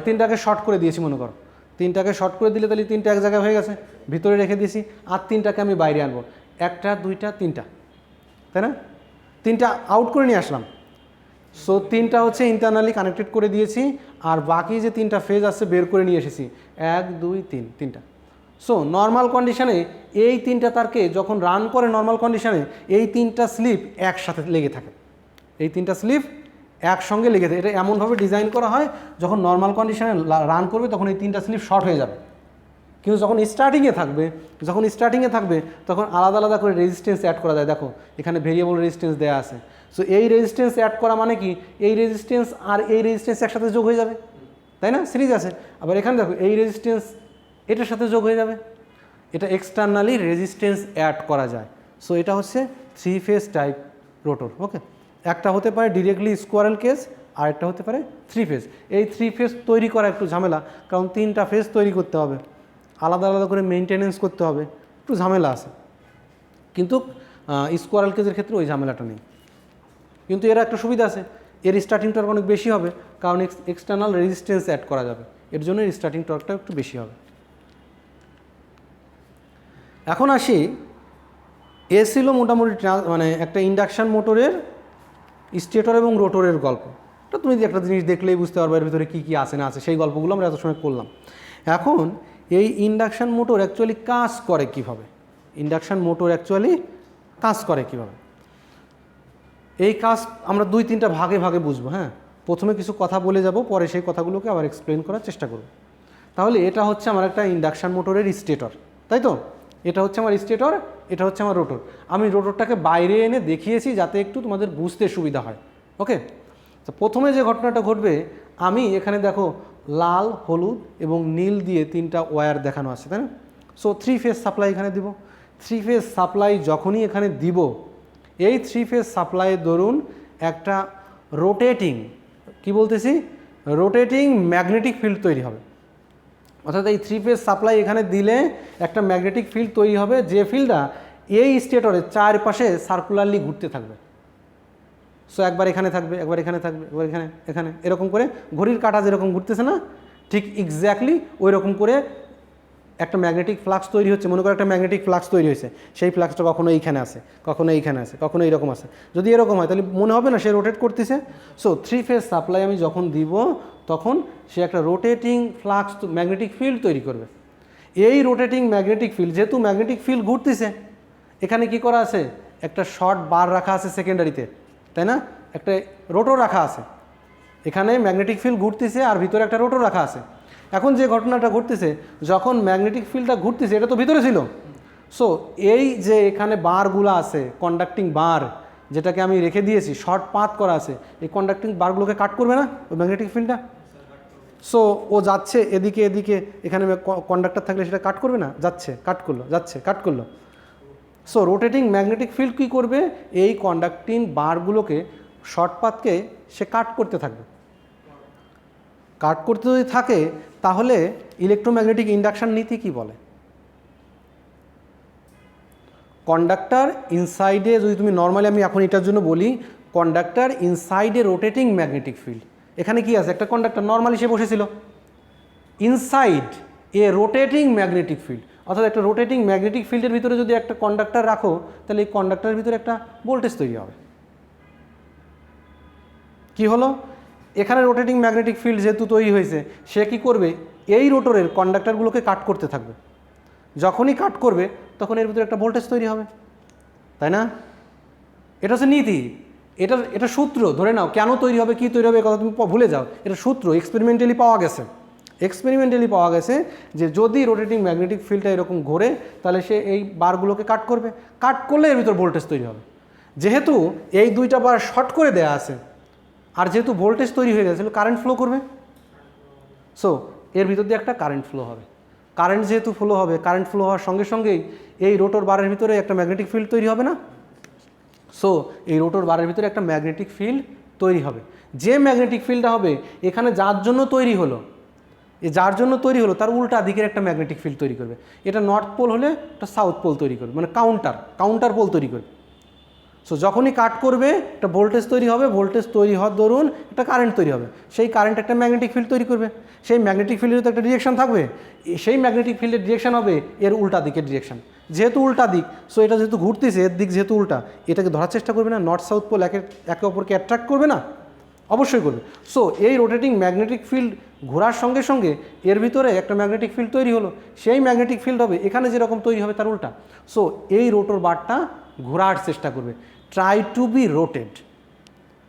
তিনটাকে শর্ট করে দিয়েছি মনে করো, 3টাকে শর্ট করে দিলে তাহলে 3টা এক জায়গায় হয়ে গেছে, ভিতরে রেখে দিয়েছি, আর 3টাকে আমি বাইরে আনবো, 1টা 2টা 3টা, তাই না, 3টা আউট করে নিয়ে আসলাম। সো 3টা হচ্ছে ইন্টারনালি কানেক্টেড করে দিয়েছি, আর বাকি যে 3টা ফেজ আছে বের করে নিয়ে এসেছি, 1 2 3, 3টা। সো নর্মাল কন্ডিশনে এই 3টা তারকে যখন রান করে, নর্মাল কন্ডিশনে এই 3টা স্লিপ একসাথে লেগে থাকে, এই 3টা স্লিপ একসঙ্গে লেগে থাকে। এটা এমনভাবে ডিজাইন করা হয় যখন নর্মাল কন্ডিশনে রান করবে তখন এই 3টা স্লিপ শর্ট হয়ে যাবে, কিন্তু যখন স্টার্টিংয়ে থাকবে তখন আলাদা আলাদা করে রেজিস্ট্যান্স অ্যাড করা যায়। দেখো এখানে ভেরিয়েবল রেজিস্ট্যান্স দেওয়া আছে। সো এই রেজিস্ট্যান্স অ্যাড করা মানে কি, এই রেজিস্ট্যান্স আর এই রেজিস্ট্যান্স একসাথে যোগ হয়ে যাবে, তাই না, সিরিজ আছে। আবার এখানে দেখো এই রেজিস্ট্যান্স এটার সাথে যোগ হয়ে যাবে, এটা এক্সটার্নালি রেজিস্ট্যান্স অ্যাড করা যায়। সো এটা হচ্ছে 3 ফেজ টাইপ রোটর। ওকে, একটা হতে পারে ডিরেক্টলি স্কোয়ারেল কেজ, আর একটা হতে পারে 3 ফেজ। এই 3 ফেজ তৈরি করা একটু ঝামেলা, কারণ 3টা ফেজ তৈরি করতে হবে, আলাদা আলাদা করে মেনটেনেন্স করতে হবে, একটু ঝামেলা আছে। কিন্তু স্কোয়ারেল কেজের ক্ষেত্রে ওই ঝামেলাটা নেই। কিন্তু এর একটা সুবিধা আছে, এর স্টার্টিং টর্ক অনেক বেশি হবে, কারণ এক্সটার্নাল রেজিস্ট্যান্স অ্যাড করা যাবে, এর জন্য এর স্টার্টিং টর্কটা একটু বেশি হবে। এখন আসি, এ ছিল মোটামুটি মানে একটা ইন্ডাকশান মোটরের স্টেটর এবং রোটরের গল্প। এটা তুমি একটা জিনিস দেখলেই বুঝতে পারবে এর ভিতরে কী কী আছে না আছে, সেই গল্পগুলো আমরা এত সময় করলাম। এখন এই ইন্ডাকশান মোটর অ্যাকচুয়ালি কাজ করে কীভাবে, এই কাজ আমরা 2-3টা ভাগে ভাগে বুঝবো। হ্যাঁ, প্রথমে কিছু কথা বলে যাব, পরে সেই কথাগুলোকে আবার এক্সপ্লেন করার চেষ্টা করব। তাহলে এটা হচ্ছে আমার একটা ইন্ডাকশান মোটরের স্টেটর, তাই তো? এটা হচ্ছে আমার স্টেটর, এটা হচ্ছে আমার রোটর। আমি রোটরটাকে বাইরে এনে দেখিয়েছি যাতে একটু তোমাদের বুঝতে সুবিধা হয়। ওকে, তো প্রথমে যে ঘটনাটা ঘটবে, আমি এখানে দেখো লাল, হলুদ এবং নীল দিয়ে 3টা ওয়্যার দেখানো আছে, তাই না? সো 3 ফেজ সাপ্লাই এখানে দিব। 3 ফেজ সাপ্লাই যখনই এখানে দিব, এই 3 ফেজ সাপ্লাইয়ের দরুন একটা রোটেটিং, কি বলতেছি, রোটেটিং ম্যাগনেটিক ফিল্ড তৈরি হবে। অর্থাৎ এই 3 ফেজ সাপ্লাই এখানে দিলে একটা ম্যাগনেটিক ফিল্ড তৈরি হবে, যে ফিল্ডটা এই স্টেটরের চারপাশে সার্কুলারলি ঘুরতে থাকবে। সো একবার এখানে থাকবে, একবার এখানে থাকবে, একবার এখানে এরকম করে ঘড়ির কাঁটা যেরকম ঘুরতেছে না, ঠিক এক্স্যাক্টলি ওই রকম করে একটা ম্যাগনেটিক ফ্লাক্স তৈরি হচ্ছে। মনে করো একটা ম্যাগনেটিক ফ্লাক্স তৈরি হয়েছে, সেই ফ্লাক্সটা কখনো এইখানে আসে, কখনো এইখানে আসে, কখনো এইরকম আসে। যদি এরকম হয় তাহলে মনে হবে না সে রোটেট করতেছে। সো 3 ফেজ সাপ্লাই আমি যখন দিব, তখন সে একটা রোটেটিং ফ্লাক্স ম্যাগনেটিক ফিল্ড তৈরি করবে। এই রোটেটিং ম্যাগনেটিক ফিল্ড, যেহেতু ম্যাগনেটিক ফিল্ড ঘুরতেছে, এখানে কি করা আছে, একটা শর্ট বার রাখা আছে সেকেন্ডারিতে, তাই না? একটা রোটর রাখা আছে, এখানে ম্যাগনেটিক ফিল্ড ঘুরতেছে আর ভিতরে একটা রোটর রাখা আছে। এখন যে ঘটনাটা ঘটতেছে, যখন ম্যাগনেটিক ফিল্ডটা ঘুরতেছে, এটা তো ভিতরে ছিল। সো এই যে এখানে বারগুলো আছে, কন্ডাক্টিং বার, যেটাকে আমি রেখে দিয়েছি, শর্ট পাথ করা আছে, এই কন্ডাক্টিং বারগুলোকে কাট করবে না ওই ম্যাগনেটিক ফিল্ডটা? সো ও যাচ্ছে এদিকে এদিকে, এখানে কন্ডাক্টর থাকলে সেটা কাট করবে না, যাচ্ছে কাট করলো, যাচ্ছে কাট করলো। সো রোটেটিং ম্যাগনেটিক ফিল্ড কী করবে, এই কন্ডাক্টিং বারগুলোকে, শর্ট পাথকে সে কাট করতে থাকবে। কাট করতে যদি থাকে, তাহলে ইলেকট্রোম্যাগনেটিক ইন্ডাকশন নীতি কি বলে, কন্ডাক্টর ইনসাইডে, যদি তুমি নর্মালি আমি এখন এটার জন্য বলি, কন্ডাক্টর ইনসাইডে রোটেটিং ম্যাগনেটিক ফিল্ড, এখানে কি আছে, একটা কন্ডাক্টর নর্মালি সে বসেছিল, ইনসাইড এ রোটেটিং ম্যাগনেটিক ফিল্ড। অর্থাৎ একটা রোটেটিং ম্যাগনেটিক ফিল্ডের ভিতরে যদি একটা কন্ডাক্টর রাখো, তাহলে এই কন্ডাক্টরের ভিতরে একটা ভোল্টেজ তৈরি হবে। কি হলো, এখানে রোটেটিং ম্যাগনেটিক ফিল্ড যেহেতু তৈরি হয়েছে, সে কী করবে, এই রোটরের কন্ডাক্টরগুলোকে কাট করতে থাকবে। যখনই কাট করবে, তখন এর ভিতরে একটা ভোল্টেজ তৈরি হবে, তাই না? এটা হচ্ছে নীতি, এটা সূত্র। ধরে নাও কেন তৈরি হবে, কী তৈরি হবে, কথা তুমি ভুলে যাও। এটা সূত্র এক্সপেরিমেন্টালি পাওয়া গেছে যে যদি রোটেটিং ম্যাগনেটিক ফিল্ডটা এরকম ঘোরে, তাহলে সে এই বারগুলোকে কাট করবে, কাট করলে এর ভিতর ভোল্টেজ তৈরি হবে। যেহেতু এই 2টা বার শর্ট করে দেয়া আছে, আর যেহেতু ভোল্টেজ তৈরি হয়ে গেছে, কারেন্ট ফ্লো করবে। সো এর ভিতর দিয়ে একটা কারেন্ট ফ্লো হবে। কারেন্ট যেহেতু ফ্লো হবে, কারেন্ট ফ্লো হওয়ার সঙ্গে সঙ্গেই এই রোটর বারের ভিতরে একটা ম্যাগনেটিক ফিল্ড তৈরি হবে না? সো এই রোটর বারের ভিতরে একটা ম্যাগনেটিক ফিল্ড তৈরি হবে। যে ম্যাগনেটিক ফিল্ডটা হবে, এখানে যার জন্য তৈরি হলো, তার উল্টা দিকের একটা ম্যাগনেটিক ফিল্ড তৈরি করবে। এটা নর্থ পোল হলে একটা সাউথ পোল তৈরি করবে, মানে কাউন্টার পোল তৈরি করবে। সো যখনই কাট করবে, একটা ভোল্টেজ তৈরি হবে, ভোল্টেজ তৈরি হওয়ার দরুন একটা কারেন্ট তৈরি হবে, সেই কারেন্ট একটা ম্যাগনেটিক ফিল্ড তৈরি করবে। সেই ম্যাগনেটিক ফিল্ডের তো একটা ডিরেকশন থাকবে, সেই ম্যাগনেটিক ফিল্ডের ডিরেকশন হবে এর উল্টা দিকের ডিরেকশন। যেহেতু উল্টা দিক, সো এটা যেহেতু ঘুরতেছে, এর দিক যেহেতু উল্টা, এটাকে ধরার চেষ্টা করবে না, নর্থ সাউথ পোল একে অপরকে অ্যাট্রাক্ট করবে না? অবশ্যই করবে। সো এই রোটেটিং ম্যাগনেটিক ফিল্ড ঘোরার সঙ্গে সঙ্গে এর ভিতরে একটা ম্যাগনেটিক ফিল্ড তৈরি হলো, সেই ম্যাগনেটিক ফিল্ড হবে এখানে যেরকম তৈরি হবে তার উল্টা। সো এই রোটর বারটা ঘোরার চেষ্টা করবে, ট্রাই টু বি রোটেড,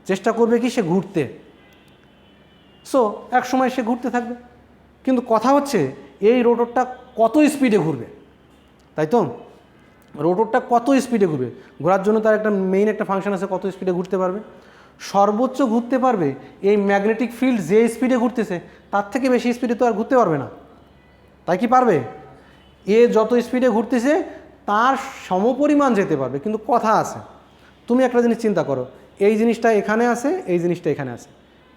চেষ্টা করবে কি সে ঘুরতে। সো এক সময় সে ঘুরতে থাকবে, কিন্তু কথা হচ্ছে এই রোটরটা কত স্পিডে ঘুরবে, তাই তো? রোটরটা কত স্পিডে ঘুরবে, ঘোরার জন্য তার একটা মেইন একটা ফাংশন আছে, কত স্পিডে ঘুরতে পারবে। সর্বোচ্চ ঘুরতে পারবে এই ম্যাগনেটিক ফিল্ড যে স্পিডে ঘুরতেছে তার থেকে বেশি স্পিডে তো আর ঘুরতে পারবে না, তাই কি পারবে? এ যত স্পিডে ঘুরতেছে তার সমপরিমাণ যেতে পারবে। কিন্তু কথা আছে, তুমি একটা জিনিস চিন্তা করো, এই জিনিসটা এখানে আছে, এই জিনিসটা এখানে আছে,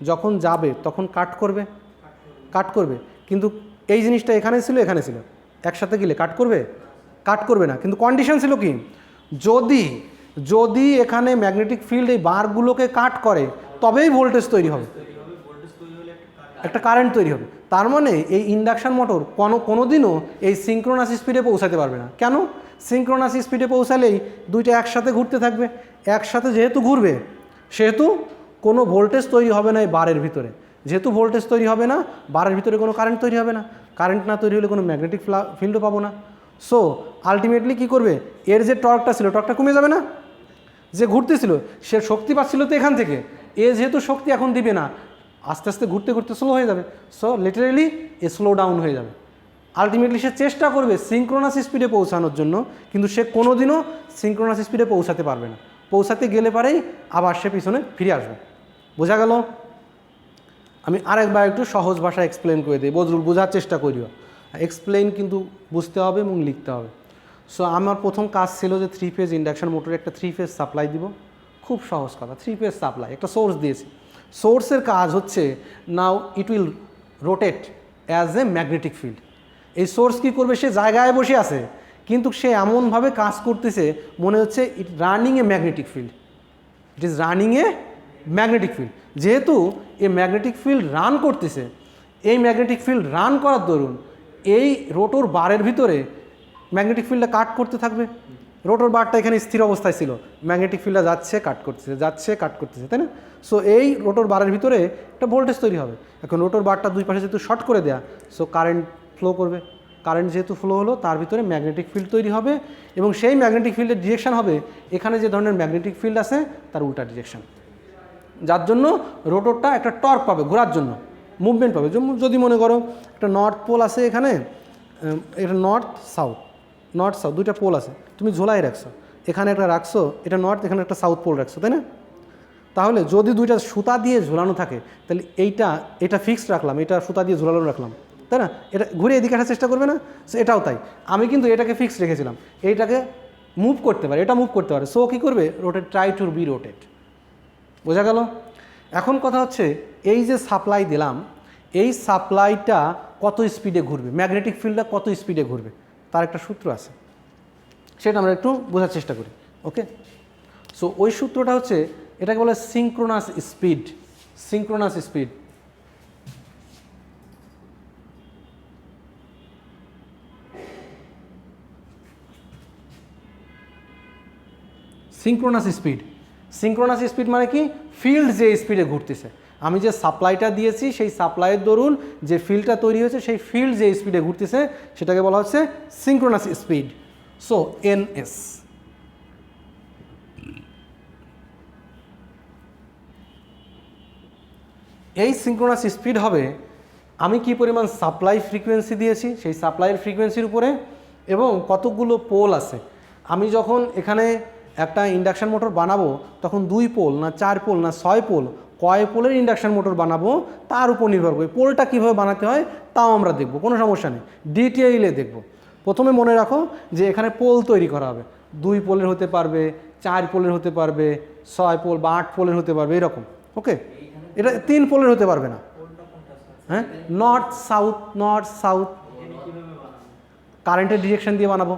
যখন যাবে তখন কাট করবে, কিন্তু এই জিনিসটা এখানে ছিল, এখানে ছিল, একসাথে গেলে কাট করবে না। কিন্তু কন্ডিশন ছিল কি, যদি এখানে ম্যাগনেটিক ফিল্ড এই বারগুলোকে কাট করে তবেই ভোল্টেজ তৈরি হবে, একটা কারেন্ট তৈরি হবে। তার মানে এই ইন্ডাকশন মোটর কোনোদিনও এই সিঙ্ক্রোনাস স্পিডে পৌঁছাতে পারবে না। কেন? সিঙ্ক্রোনাস স্পিডে পৌঁছালেই দুইটা একসাথে ঘুরতে থাকবে, একসাথে যেহেতু ঘুরবে সেহেতু কোনো ভোল্টেজ তৈরি হবে না এই বারের ভিতরে, যেহেতু ভোল্টেজ তৈরি হবে না বারের ভিতরে কোনো কারেন্ট তৈরি হবে না, কারেন্ট না তৈরি হলে কোনো ম্যাগনেটিক ফিল্ডও পাবো না। সো আলটিমেটলি কী করবে, এর যে টর্কটা ছিল টর্কটা কমে যাবে না, যে ঘুরতেছিল সে শক্তি পাচ্ছিল তো এখান থেকে, এ যেহেতু শক্তি এখন দিবে না, আস্তে আস্তে ঘুরতে ঘুরতে স্লো হয়ে যাবে, so literally a slow down হয়ে যাবে। আলটিমেটলি সে চেষ্টা করবে সিঙ্ক্রোনাস স্পিডে পৌঁছানোর জন্য, কিন্তু সে কোনোদিনও সিঙ্ক্রোনাস স্পিডে পৌঁছাতে পারবে না, পৌঁছাতে গেলে পারেই আবার সে পিছনে ফিরে আসবে। বোঝা গেল? আমি আরেকবার একটু সহজ ভাষায় এক্সপ্লেন করে দিই, বোঝার চেষ্টা করিও, এক্সপ্লেন কিন্তু বুঝতে হবে এবং লিখতে হবে। সো আমার প্রথম কাজ ছিল যে 3 ফেজ ইন্ডাকশন মোটরে একটা 3 ফেজ সাপ্লাই দিব। খুব সহজ কথা, 3 ফেজ সাপ্লাই, একটা সোর্স দিয়েছি, সোর্সের কাজ হচ্ছে now it will rotate as a magnetic field. এই সোর্স কী করবে, সে জায়গায় বসে আছে কিন্তু সে এমনভাবে কাজ করতেছে মনে হচ্ছে it running a magnetic field, it is running a magnetic field. যেহেতু এই ম্যাগনেটিক ফিল্ড রান করতেছে, এই ম্যাগনেটিক ফিল্ড রান করার দরুন এই রোটর বারের ভিতরে ম্যাগনেটিক ফিল্ডটা কাট করতে থাকবে। রোটর বারটা এখানে স্থির অবস্থায় ছিল, ম্যাগনেটিক ফিল্ডটা যাচ্ছে কাট করতেছে, তাই না? সো এই রোটর বারের ভিতরে একটা ভোল্টেজ তৈরি হবে। এখন রোটর বারটা দুই পাশে যেহেতু শর্ট করে দেয়া, সো কারেন্ট ফ্লো করবে, কারেন্ট যেহেতু ফ্লো হলো তার ভিতরে ম্যাগনেটিক ফিল্ড তৈরি হবে এবং সেই ম্যাগনেটিক ফিল্ডের ডিরেকশন হবে এখানে যে ধরনের ম্যাগনেটিক ফিল্ড আছে তার উল্টা ডিরেকশন, যার জন্য রোটরটা একটা টর্ক পাবে ঘোরার জন্য, মুভমেন্ট পাবে। যদি মনে করো একটা নর্থ পোল আছে এখানে, এটা নর্থ সাউথ দুইটা পোল আছে, তুমি ঝোলাই রাখছো, এখানে একটা রাখছো, এটা নর্থ, এখানে একটা সাউথ পোল রাখছো, তাই না? তাহলে যদি দুইটা সুতা দিয়ে ঝোলানো থাকে তাহলে এটা ফিক্সড রাখলাম, এটা সুতা দিয়ে ঝোলানো রাখলাম, তাই না? এটা ঘুরে এদিকে আসার চেষ্টা করবে না? সো এটাও তাই, আমি কিন্তু এটাকে ফিক্সড রেখেছিলাম, এইটাকে মুভ করতে পারে, এটা মুভ করতে পারে। সো কী করবে, rotate, try to be rotate. বোঝা গেল? এখন কথা হচ্ছে এই যে সাপ্লাই দিলাম, এই সাপ্লাইটা কত স্পিডে ঘুরবে, ম্যাগনেটিক ফিল্ডটা কত স্পিডে ঘুরবে তার একটা সূত্র আছে, সেটা আমরা একটু বোঝার চেষ্টা করি। ওকে, সো ওই সূত্রটা হচ্ছে, এটাকে বলে synchronous speed. Synchronous speed, synchronous speed মানে কি, ফিল্ড যে স্পিডে ঘুরতেছে, আমি যে সাপ্লাইটা দিয়েছি সেই সাপ্লাইয়ের দরুন যে ফিল্ডটা তৈরি হয়েছে সেই ফিল্ড যে স্পিডে ঘুরতেছে সেটাকে বলা হচ্ছে সিঙ্ক্রোনাস স্পিড। So NS. এই সিঙ্ক্রোনাস স্পিড হবে আমি কি পরিমাণ সাপ্লাই ফ্রিকোয়েন্সি দিয়েছি সেই সাপ্লাইয়ের ফ্রিকোয়েন্সির উপরে এবং কতগুলো পোল আছে। আমি যখন এখানে একটা ইন্ডাকশন মোটর বানাবো তখন 2 পোল না 4 পোল না 6 পোল, কয় পোলের ইন্ডাকশন মোটর বানাবো তার উপর নির্ভর করে পোলটা কীভাবে বানাতে হয় তাও আমরা দেখব, কোনো সমস্যা নেই, ডিটেইলে দেখব। প্রথমে মনে রাখো যে এখানে পোল তৈরি করা হবে, 2 পোলের হতে পারবে, 4 পোলের হতে পারবে, 6 পোল বা 8 পোলের হতে পারবে, এরকম। ওকে, এটা 3 পোলের হতে পারবে না। হ্যাঁ, নর্থ সাউথ কারেন্টের ডিরেকশন দিয়ে বানাবো।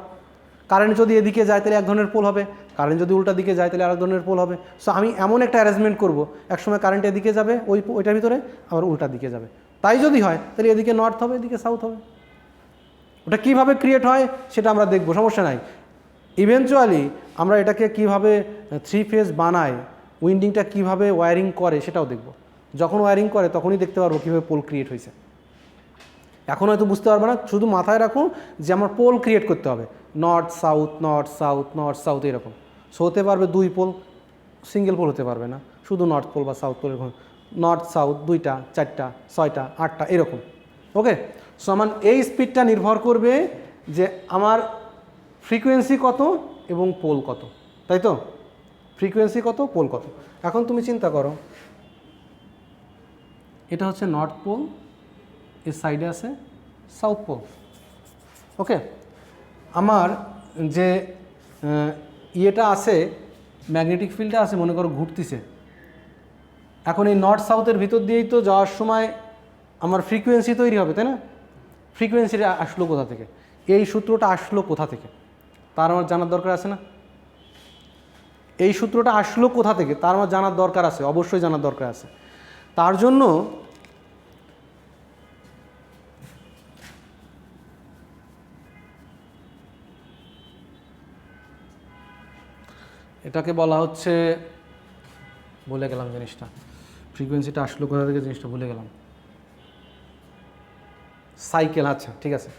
কারেন্ট যদি এদিকে যায় তাহলে এক ধরনের পোল হবে, কারেন্ট যদি উল্টা দিকে যায় তাহলে আরেক ধরনের পোল হবে। সো আমি এমন একটা অ্যারেঞ্জমেন্ট করব, একসময় কারেন্ট এদিকে যাবে ওইটার ভিতরে, আবার উল্টা দিকে যাবে। তাই যদি হয় তাহলে এদিকে নর্থ হবে, এদিকে সাউথ হবে। ওটা কীভাবে ক্রিয়েট হয় সেটা আমরা দেখব, সমস্যা নাই। ইভেনচুয়ালি আমরা এটাকে কিভাবে 3 ফেজ বানায়, উইন্ডিংটা কিভাবে ওয়্যারিং করে সেটাও দেখব। যখন ওয়্যারিং করে তখনই দেখতে পারবো কীভাবে পোল ক্রিয়েট হয়েছে। এখন হয়তো বুঝতে পারবে না, শুধু মাথায় রাখো যে আমার পোল ক্রিয়েট করতে হবে, নর্থ সাউথ এরকম। সো হতে পারবে 2 পোল, সিঙ্গেল পোল হতে পারবে না, শুধু নর্থ পোল বা সাউথ পোল, এরকম নর্থ সাউথ 2টা 4টা 6টা 8টা এরকম। ওকে, সো আমার এই স্পিডটা নির্ভর করবে যে আমার ফ্রিকোয়েন্সি কত এবং পোল কত, তাই তো? ফ্রিকোয়েন্সি কত, পোল কত। এখন তুমি চিন্তা করো, এটা হচ্ছে নর্থ পোল, এর সাইডে আছে সাউথ পোল। ওকে, আমার যে ইয়েটা আছে, ম্যাগনেটিক ফিল্ডটা আছে, মনে করো ঘুরতেছে। এখন এই নর্থ সাউথের ভিতর দিয়েই তো যাওয়ার সময় আমার ফ্রিকোয়েন্সি তৈরি হবে, তাই না? ফ্রিকোয়েন্সিটা আসলো কোথা থেকে, এই সূত্রটা আসলো কোথা থেকে, তার আমার জানার দরকার আছে না? এই সূত্রটা আসলো কোথা থেকে তার আমার জানার দরকার আছে, অবশ্যই জানার দরকার আছে। তার জন্য এটাকে বলা হচ্ছে, ভুলে গেলাম জিনিসটা, ফ্রিকোয়েন্সিটা আসলো কোথা থেকে জিনিসটা ভুলে গেলাম, সাইকেল। আচ্ছা ঠিক আছে,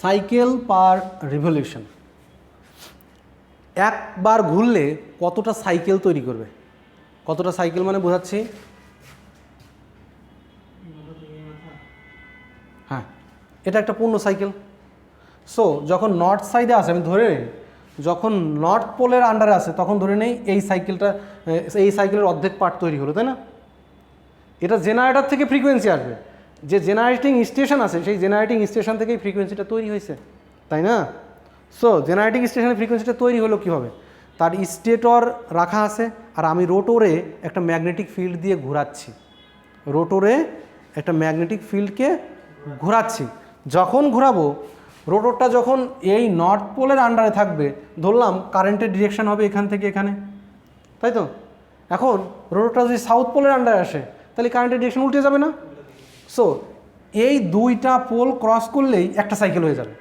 সাইকেল পার রিভলিউশন। একবার ঘুরলে কতটা সাইকেল তৈরি করবে? কতটা সাইকেল মানে বোঝাচ্ছি, হ্যাঁ এটা একটা পূর্ণ সাইকেল। সো যখন নর্থ সাইডে আছে, আমি ধরে নিই যখন নর্থ পোলের আন্ডারে আছে তখন ধরে নেই এই সাইকেলটা, এই সাইকেলের অর্ধেক পার্ট তৈরি হলো, তাই না? এটা জেনারেটর থেকে ফ্রিকোয়েন্সি আসবে, যে জেনারেটিং স্টেশন আছে সেই জেনারেটিং স্টেশন থেকেই ফ্রিকোয়েন্সিটা তৈরি হয়েছে, তাই না? সো জেনারেটিং স্টেশনের ফ্রিকোয়েন্সিটা তৈরি হলো কীভাবে? তার স্টেটর রাখা আছে আর আমি রোটরে একটা ম্যাগনেটিক ফিল্ড দিয়ে ঘোরাচ্ছি, রোটরে একটা ম্যাগনেটিক ফিল্ডকে ঘোরাচ্ছি। যখন ঘোরাবো, রোটরটা যখন এই নর্থ পোলের আন্ডারে থাকবে, ধরলাম কারেন্টের ডিরেকশন হবে এখান থেকে এখানে, তাই তো? এখন রোটরটা যদি সাউথ পোলের আন্ডারে আসে তাহলে কারেন্টের ডিরেকশন উল্টে যাবে না? সো এই দুইটা পোল ক্রস করলেই একটা সাইকেল হয়ে যাবে,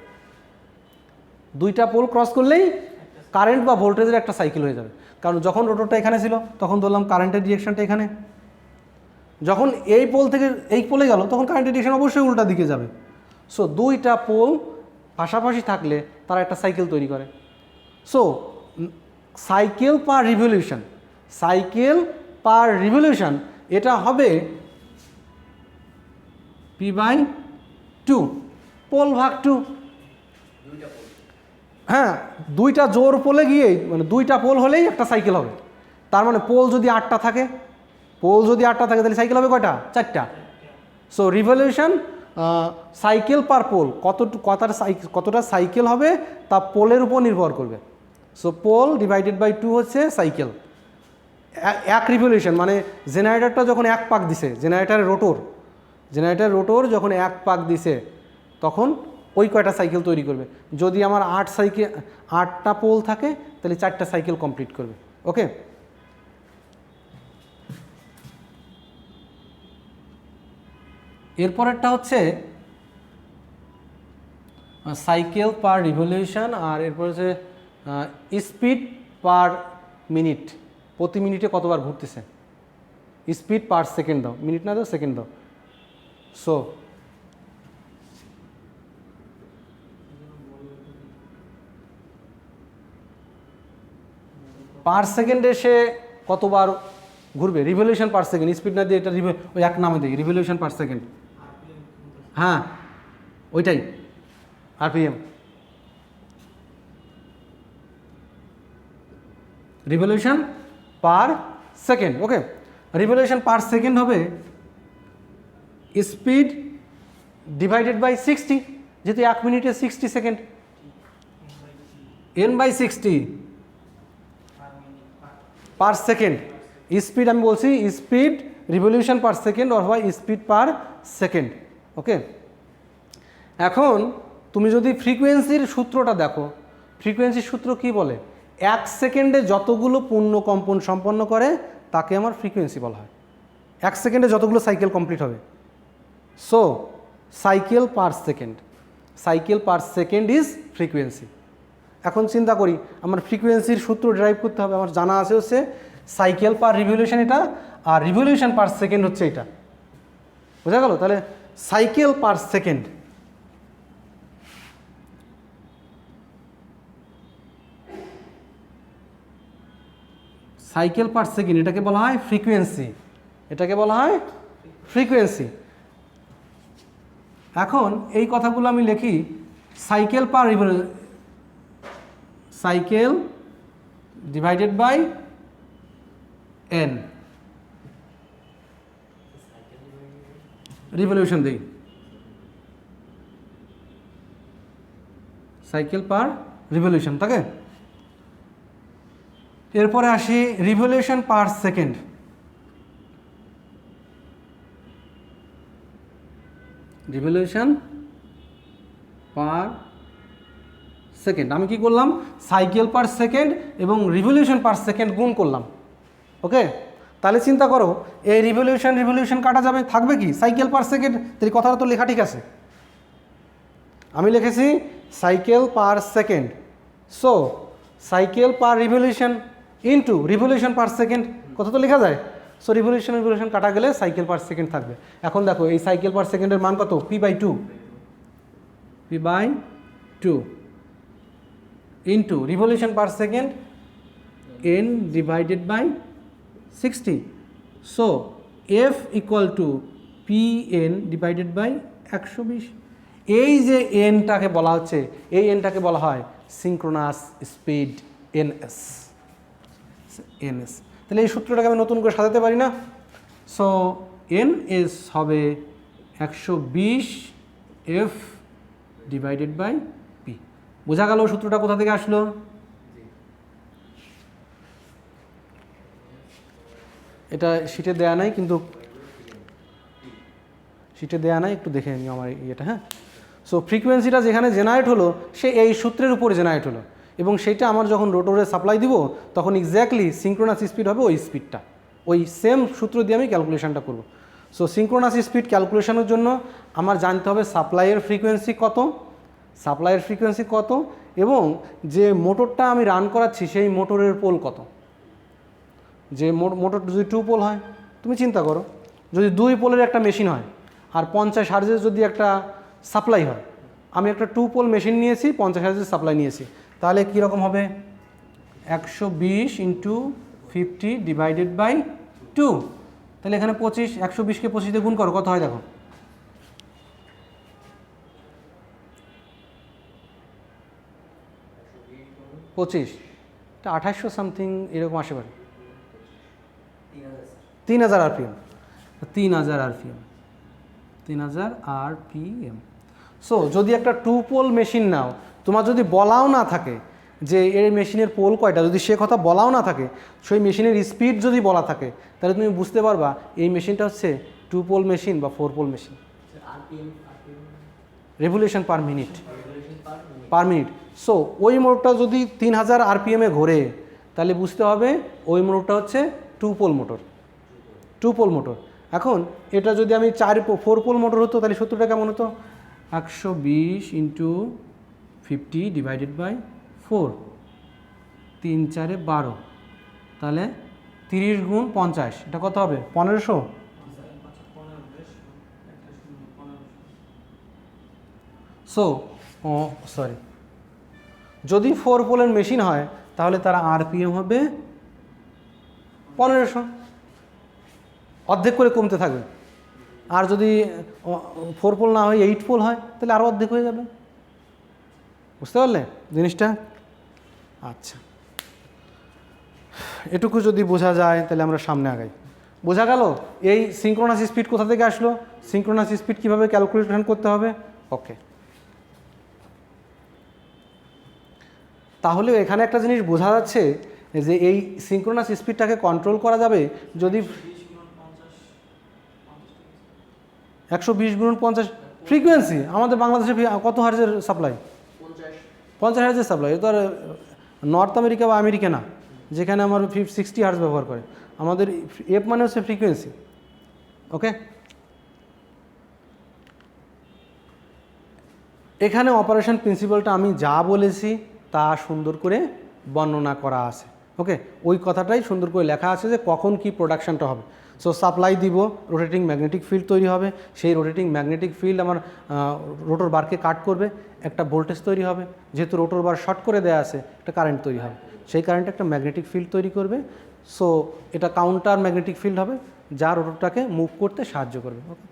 দুইটা পোল ক্রস করলেই কারেন্ট বা ভোল্টেজের একটা সাইকেল হয়ে যাবে। কারণ যখন রোটরটা এখানে ছিল তখন ধরলাম কারেন্টের ডিরেকশনটা এখানে, যখন এই পোল থেকে এই পোলে গেল তখন কারেন্টের ডিরেকশন অবশ্যই উল্টা দিকে যাবে। সো দুইটা পোল পাশাপাশি থাকলে তারা একটা সাইকেল তৈরি করে। So cycle per revolution, cycle per revolution এটা হবে P/2, পোল ভাগ 2। হ্যাঁ, দুইটা জোর পোলে গিয়েই মানে দুইটা পোল হলেই একটা সাইকেল হবে। তার মানে পোল যদি 8টা থাকে, পোল যদি 8টা থাকে তাহলে সাইকেল হবে কয়টা? 4টা। So revolution cycle per pole কতটা সাইকেল হবে তা পোলের উপর নির্ভর করবে। সো পোল ডিভাইডেড বাই 2 হচ্ছে সাইকেল। এক রিভলিউশন মানে জেনারেটরটা যখন এক পাক দিছে, জেনারেটরের রোটর যখন এক পাক দিছে তখন ওই কয়টা সাইকেল তৈরি করবে। যদি আমার 8টা পোল থাকে তাহলে 4টা সাইকেল কমপ্লিট করবে। ওকে, এরপরেরটা হচ্ছে সাইকেল পার রিভলিউশন, আর এরপর হচ্ছে স্পিড পার মিনিট, প্রতি মিনিটে কতবার ঘুরতেছে। স্পিড পার সেকেন্ড দাও, মিনিট না দাও, সেকেন্ড দাও। সো পার সেকেন্ডে সে কতবার ঘুরবে, রিভলিউশন পার সেকেন্ড, স্পিড না দিয়ে এটা ওই এক নামে দিই রিভলিউশন পার সেকেন্ড। হ্যাঁ ওইটাই আরপিএম, রিভলিউশন পার সেকেন্ড। ওকে, রিভলিউশন পার সেকেন্ড হবে স্পিড ডিভাইডেড বাই 60, যেহেতু 1 মিনিটে 60 second, n/60 per second. Speed আমি বলছি স্পিড রিভলিউশন পার সেকেন্ড অথবা স্পিড পার সেকেন্ড। ওকে, এখন তুমি যদি ফ্রিকোয়েন্সির সূত্রটা দেখো, ফ্রিকোয়েন্সির সূত্র কি বলে? 1 সেকেন্ডে যতগুলো পূর্ণ কম্পন সম্পন্ন করে তাকে আমার ফ্রিকোয়েন্সি বলা হয়। 1 সেকেন্ডে যতগুলো সাইকেল কমপ্লিট হবে। So cycle per second is frequency. এখন চিন্তা করি আমার ফ্রিকোয়েন্সির সূত্র ড্রাইভ করতে হবে, আমার জানা আছে হচ্ছে সাইকেল পার রিভলিউশন এটা, আর রিভলিউশন পার সেকেন্ড হচ্ছে এটা। বোঝা গেল? তাহলে cycle per second cycle per second, এটাকে বলা হয় ফ্রিকোয়েন্সি, এটাকে বলা হয় ফ্রিকোয়েন্সি। এখন এই কথাগুলো আমি লিখি cycle per revolution, cycle divided by N, revolution দিই, সাইকেল পার রিভলিউশন থাকে। এরপরে আসি revolution per second. Revolution per second, আমি কি করলাম সাইকেল পার সেকেন্ড এবং রিভলিউশন পার সেকেন্ড গুণ করলাম। ওকে, তাহলে চিন্তা করো এই রিভলিউশন কাটা যাবে, থাকবে কি সাইকেল পার সেকেন্ড, তাই কথাটা তো লেখা ঠিক আছে। আমি লিখেছি cycle per second, so cycle per revolution into revolution per second, কথা তো লেখা যায়। সো রিভলিউশন কাটা গেলে সাইকেল পার সেকেন্ড থাকবে। এখন দেখো এই সাইকেল পার সেকেন্ডের মান কত, p/2, p/2 into revolution per second n divided by 60। So f equal to pn divided by 120। এই যে এনটাকে বলা হচ্ছে, এই এনটাকে বলা হয় সিঙ্ক্রোনাস স্পিড ns। তাহলে এই সূত্রটাকে আমি নতুন করে সাজাতে পারি না। সো ns হবে 120 f ডিভাইডেড বাই p। বোঝা গেল সূত্রটা কোথা থেকে আসলো? এটা শিটে দেয়া নাই, কিন্তু শিটে দেয়া নাই, একটু দেখে নিও আমার ইয়েটা। হ্যাঁ, সো ফ্রিকোয়েন্সিটা যেখানে জেনারেট হলো সে এই সূত্রের উপরে জেনারেট হলো, এবং সেটা আমার যখন রোটরে সাপ্লাই দিব তখন এক্স্যাক্টলি সিঙ্ক্রোনাস স্পিড হবে ওই স্পিডটা, ওই সেম সূত্র দিয়ে আমি ক্যালকুলেশনটা করব। সো সিঙ্ক্রোনাস স্পিড ক্যালকুলেশনের জন্য আমার জানতে হবে সাপ্লাইয়ের ফ্রিকোয়েন্সি কত, এবং যে মোটরটা আমি রান করাচ্ছি সেই মোটরের পোল কত। যে মোটর যদি 2 পোল হয়, তুমি চিন্তা করো যদি 2 পোলের একটা মেশিন হয় আর 50 হার্জের যদি একটা সাপ্লাই হয়, আমি একটা 2 পোল মেশিন নিয়েছি, 50 হার্জের সাপ্লাই নিয়েছি, তাহলে কীরকম হবে 120 ইন্টু 50 ডিভাইডেড বাই 2। তাহলে এখানে 25, 120কে 25 দিয়ে গুণ করো, কত হয় দেখো, 25, এটা 2800 সামথিং এরকম আসে পারে, 3000 RPM, 3000 RPM। সো যদি একটা 2 পোল মেশিন নাও, তোমার যদি বলাও না থাকে যে এই মেশিনের পোল কয়টা, যদি সে কথা বলাও না থাকে, সেই মেশিনের স্পিড যদি বলা থাকে, তাহলে তুমি বুঝতে পারবা এই মেশিনটা হচ্ছে 2 পোল মেশিন বা 4 pole machine. Revolution per minute, so ওই মোটরটা যদি 3000 RPM ঘোরে, তাহলে বুঝতে হবে ওই মোটরটা হচ্ছে 2 পোল মোটর। এখন এটা যদি আমি 4 পোল মোটর হতো, তাহলে সূত্রটা কেমন হতো, 120 ইন্টু 50 ডিভাইডেড বাই 4, 3 4 12, তাহলে 30 গুণ 50, এটা কত হবে 1500। সো সরি, যদি 4 পোলের মেশিন হয় তাহলে তার RPM হবে 1500, অর্ধেক করে কমতে থাকবে। আর যদি 4 পোল না হয় 8 পোল হয়, তাহলে আরও অর্ধেক হয়ে যাবে। বুঝতে পারলে জিনিসটা? আচ্ছা, এটুকু যদি বোঝা যায় তাহলে আমরা সামনে আগাই। বোঝা গেল এই সিঙ্ক্রোনাস স্পিড কোথা থেকে আসলো, সিঙ্ক্রোনাস স্পিড কীভাবে ক্যালকুলেশন করতে হবে। ওকে, তাহলে এখানে একটা জিনিস বোঝা যাচ্ছে যে এই সিঙ্ক্রোনাস স্পিডটাকে কন্ট্রোল করা যাবে যদি 120 গুণ 50 ফ্রিকোয়েন্সি। আমাদের বাংলাদেশে কত হার্জের সাপ্লাই, 50 হার্জের সাপ্লাই। এটা তো আর নর্থ আমেরিকা বা আমেরিকা না যেখানে আমার 60 হার্জ ব্যবহার করে। আমাদের এফ মানে হচ্ছে ফ্রিকোয়েন্সি। ওকে, এখানে অপারেশন প্রিন্সিপালটা আমি যা বলেছি তা সুন্দর করে বর্ণনা করা আছে। ওকে, ওই কথাটাই সুন্দর করে লেখা আছে যে কখন কি প্রোডাকশানটা হবে। সো সাপ্লাই দিব, রোটেটিং ম্যাগনেটিক ফিল্ড তৈরি হবে, সেই রোটেটিং ম্যাগনেটিক ফিল্ড আমার রোটর বারকে কাট করবে, একটা ভোল্টেজ তৈরি হবে, যেহেতু রোটর বার শর্ট করে দেওয়া আছে একটা কারেন্ট তৈরি হবে, সেই কারেন্ট একটা ম্যাগনেটিক ফিল্ড তৈরি করবে। সো এটা কাউন্টার ম্যাগনেটিক ফিল্ড হবে যা রোটরটাকে মুভ করতে সাহায্য করবে। ওকে,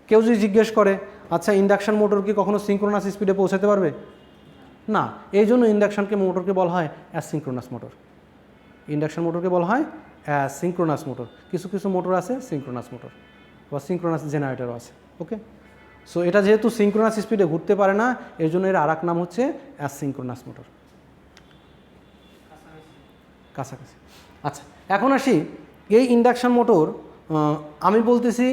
কেউ যদি জিজ্ঞেস করে আচ্ছা ইন্ডাকশন মোটর কি কখনো সিঙ্ক্রোনাস স্পিডে পৌঁছাতে পারবে? না, এই জন্য ইন্ডাকশনকে মোটরকে বলা হয় অ্যাসিঙ্ক্রোনাস মোটর। ইন্ডাকশন মোটরকে বলা হয় অ্যাসিঙ্ক্রোনাস মোটর। কিছু কিছু মোটর আছে সিঙ্ক্রোনাস মোটর বা সিঙ্ক্রোনাস জেনারেটরও আছে। ওকে, সো এটা যেহেতু সিঙ্ক্রোনাস স্পিডে ঘুরতে পারে না, এর জন্য এর আর এক নাম হচ্ছে অ্যাসিঙ্ক্রোনাস মোটর। কাছাকাছি। আচ্ছা, এখন আসি এই ইন্ডাকশন মোটর, আমি বলতেছি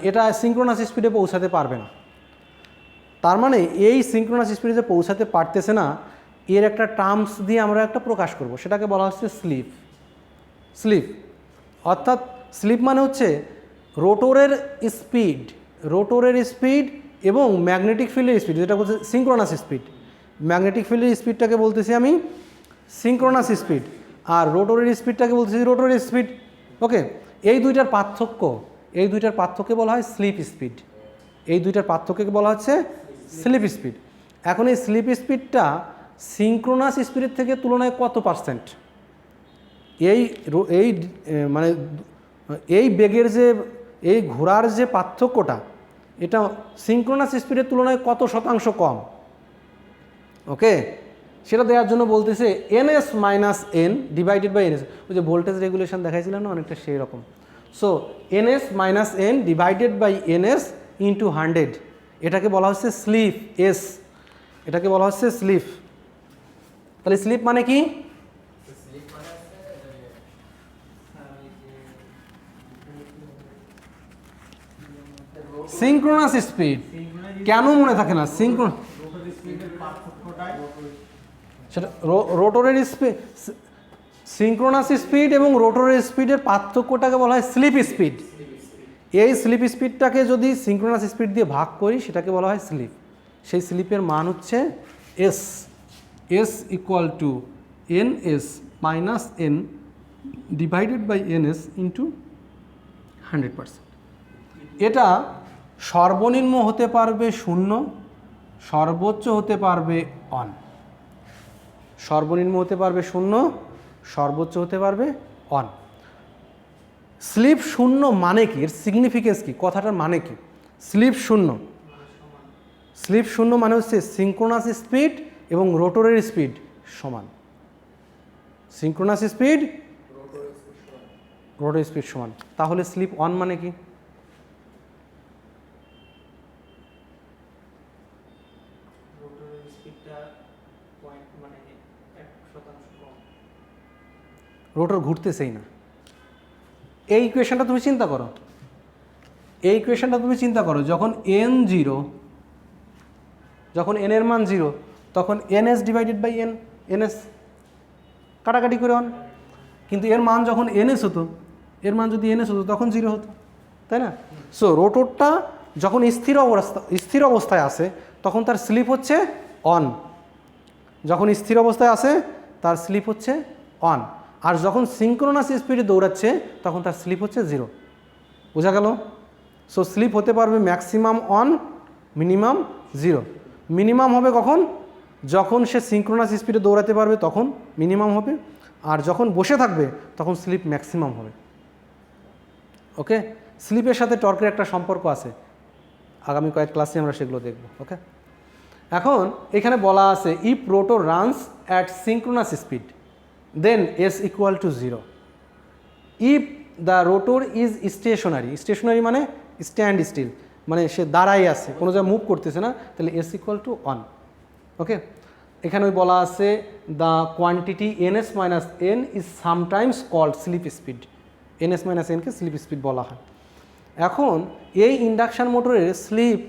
এটা সিঙ্ক্রোনাস স্পিডে পৌঁছাতে পারবে না। তার মানে এই সিঙ্ক্রোনাস স্পিডে যে পৌঁছাতে পারতেছে না, এর একটা টার্মস দিয়ে আমরা একটা প্রকাশ করব, সেটাকে বলা হচ্ছে স্লিপ। স্লিপ অর্থাৎ স্লিপ মানে হচ্ছে রোটরের স্পিড এবং ম্যাগনেটিক ফিল্ডের স্পিড, যেটা বলছে সিঙ্ক্রোনাস স্পিড। ম্যাগনেটিক ফিল্ডের স্পিডটাকে বলতেছি আমি সিঙ্ক্রোনাস স্পিড, আর রোটরের স্পিডটাকে বলতেছি রোটরের স্পিড। ওকে, এই দুইটার পার্থক্যকে বলা হয় স্লিপ স্পিড। এই দুইটার পার্থক্যকে বলা হচ্ছে স্লিপ স্পিড। এখন এই স্লিপ স্পিডটা সিঙ্ক্রোনাস স্পিডের থেকে তুলনায় কত পার্সেন্ট? এই মানে এই বেগের যে এই ঘোরার যে পার্থক্যটা, এটা সিঙ্ক্রোনাস স্পিডের তুলনায় কত শতাংশ কম? ওকে, সেটা দেওয়ার জন্য বলতেছে ns minus N divided by ns। ওই যে ভোল্টেজ রেগুলেশন দেখাইছিলাম না, অনেকটা সেই রকম। So ns minus N divided by ns into 100, এটাকে বলা হচ্ছে স্লিপ এস। এটাকে বলা হচ্ছে স্লিপ। তাহলে স্লিপ মানে কি? Synchronous speed. কেন মনে থাকে না সেটা রোটরের স্পিড, সিঙ্ক্রোনাস স্পিড এবং রোটরের স্পিডের পার্থক্যটাকে বলা হয় স্লিপ স্পিড। এই স্লিপ স্পিডটাকে যদি সিঙ্ক্রোনাস স্পিড দিয়ে ভাগ করি সেটাকে বলা হয় স্লিপ। সেই স্লিপের মান হচ্ছে S. S equal to ns minus N divided by ns into 100%। এটা সর্বনিম্ন হতে পারবে 0, সর্বোচ্চ হতে পারবে 1। সর্বনিম্ন হতে পারবে 0, সর্বোচ্চ হতে পারবে 1। স্লিপ 0 মানে কি? এর সিগনিফিকেন্স কি? কথাটার মানে কি? স্লিপ 0, স্লিপ 0 মানে হচ্ছে সিঙ্ক্রোনাস স্পিড এবং রোটরের স্পিড সমান। সিঙ্ক্রোনাস স্পিড, রোটরের স্পিড সমান। তাহলে স্লিপ 1 মানে কি? রোটর ঘুরতেছেই না। এই ইকুয়েশনটা তুমি চিন্তা করো, যখন n 0, যখন n এর মান 0, তখন ns ডিভাইডেড বাই ns কাটাকাটি করে 1। কিন্তু এর মান যখন ns হতো, যদি ns হতো তখন 0 হতো, তাই না? সো রোটরটা যখন স্থির অবস্থায় আসে তখন তার স্লিপ হচ্ছে 1। যখন স্থির অবস্থায় আসে তার স্লিপ হচ্ছে 1, আর যখন সিঙ্ক্রোনাস স্পিডে দৌড়াচ্ছে তখন তার স্লিপ হচ্ছে 0। বোঝা গেল? সো স্লিপ হতে পারবে ম্যাক্সিমাম 1, মিনিমাম 0। মিনিমাম হবে কখন? যখন সে সিঙ্ক্রোনাস স্পিডে দৌড়াতে পারবে তখন মিনিমাম হবে, আর যখন বসে থাকবে তখন স্লিপ ম্যাক্সিমাম হবে। ওকে, স্লিপের সাথে টর্কের একটা সম্পর্ক আছে, আগামী কয়েক ক্লাসে আমরা সেগুলো দেখব। ওকে, এখন এখানে বলা আছে if rotor runs at synchronous speed then s equal to 0। If the rotor is stationary মানে স্ট্যান্ড স্টিল, মানে সে দাঁড়াই আছে, কোনো জায়গায় মুভ করতেছে না, তাহলে s ইকুয়াল টু 1। ওকে, এখানে ওই বলা আছে the quantity ns minus N is sometimes called slip speed. ns minus এনকে স্লিপ স্পিড বলা হয়। এখন এই ইন্ডাকশান মোটরের স্লিপ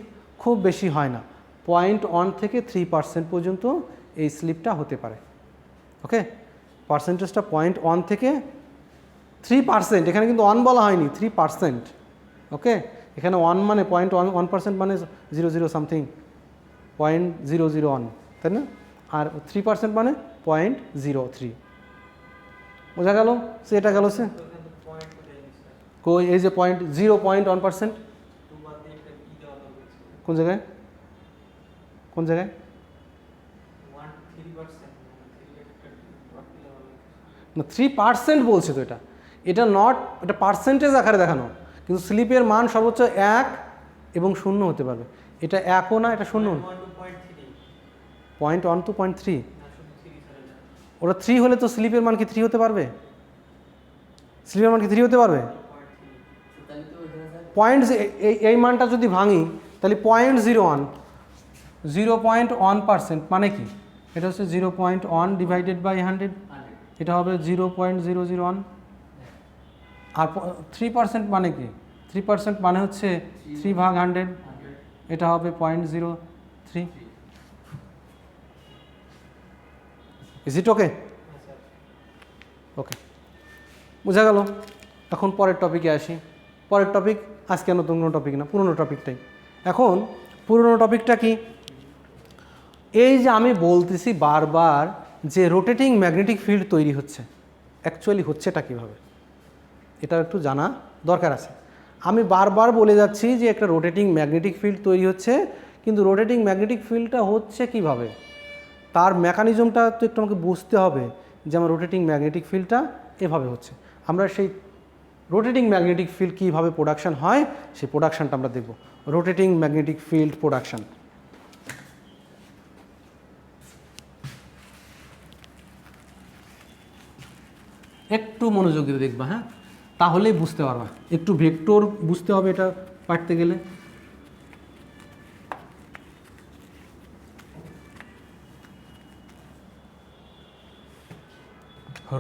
খুব বেশি হয় না, 0.1 থেকে 3% পর্যন্ত এই স্লিপটা হতে পারে। ওকে, পার্সেন্টেজটা 0.1 থেকে 3%, এখানে কিন্তু 1 বলা হয়নি, 3%। ওকে, এখানে 1 মানে 0.1% মানে 00 সামথিং, 0.001, তাই না? আর 3% মানে 0.03। বোঝা গেল? সে এটা গেল সে কই, এই যে 0.1%, কোন জায়গায়? না 3% বলছে তো এটা, এটা নট, এটা পার্সেন্টেজ আকারে দেখানো, কিন্তু স্লিপের মান সর্বোচ্চ 1 এবং 0 হতে পারবে। এটা 1ও না, এটা 0 না, 0.1 to 0.3, ওটা 3 হলে তো স্লিপের মান কি 3 হতে পারবে? স্লিপের মান কি 3 হতে পারবে? পয়েন্ট, এই মানটা যদি ভাঙি তাহলে 0.01, 0.1% মানে কি? এটা হচ্ছে 0.1 ডিভাইডেড বাই 100, এটা হবে 0.001। আর 3% মানে কি? 3% মানে হচ্ছে 3/100, এটা হবে 0.03। ইজ ইট ওকে? ওকে, বোঝা গেল। এখন পরের টপিকে আসি। পরের টপিক আজকে নতুন কোনো টপিক না, পুরনো টপিকটাই। এখন পুরনো টপিকটা কি? এই যে আমি বলতেছি বারবার যে রোটেটিং ম্যাগনেটিক ফিল্ড তৈরি হচ্ছে, অ্যাকচুয়ালি হচ্ছেটা কীভাবে এটা একটু জানা দরকার আছে। আমি বারবার বলে যাচ্ছি যে একটা রোটেটিং ম্যাগনেটিক ফিল্ড তৈরি হচ্ছে, কিন্তু রোটেটিং ম্যাগনেটিক ফিল্ডটা হচ্ছে কিভাবে, তার মেকানিজমটা তো একটু আমাকে বুঝতে হবে যে আমার রোটেটিং ম্যাগনেটিক ফিল্ডটা এভাবে হচ্ছে। আমরা সেই রোটেটিং ম্যাগনেটিক ফিল্ড কীভাবে প্রোডাকশান হয় সেই প্রোডাকশানটা আমরা দেখব। Rotating magnetic field production. একটু মনোযোগ দিয়ে দেখবা, হ্যাঁ, তাহলেই বুঝতে পারবা। একটু ভেক্টর বুঝতে হবে এটা পাঠতে গেলে।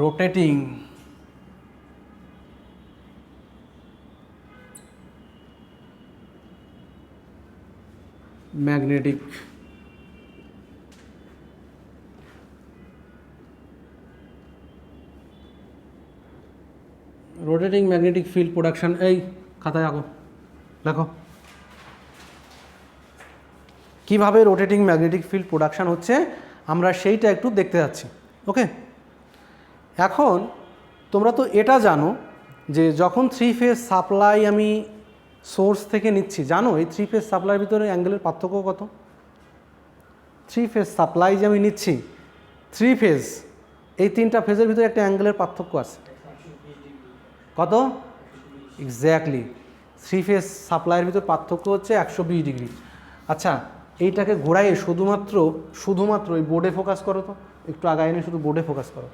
Rotating magnetic rotating magnetic field production. এই খাতায় আঁকো, দেখো কীভাবে রোটেটিং ম্যাগনেটিক ফিল্ড প্রোডাকশান হচ্ছে, আমরা সেইটা একটু দেখতে যাচ্ছি। ওকে, এখন তোমরা তো এটা জানো যে যখন 3 ফেজ সাপ্লাই আমি সোর্স থেকে নিচ্ছি, জানো এই 3 ফেজ সাপ্লাইয়ের ভিতরে অ্যাঙ্গেলের পার্থক্য কত? 3 ফেজ সাপ্লাই যে আমি নিচ্ছি, 3 ফেজ, এই 3টা ফেজের ভিতরে একটা অ্যাঙ্গেলের পার্থক্য আছে। কত? এক্স্যাক্টলি 3 ফেজ সাপ্লাইয়ের ভিতর পার্থক্য হচ্ছে 120 ডিগ্রি। আচ্ছা, এইটাকে ঘোরাইয়ে শুধুমাত্র এই বোর্ডে ফোকাস করো তো, একটু আগায় এনে শুধু বোর্ডে ফোকাস করো।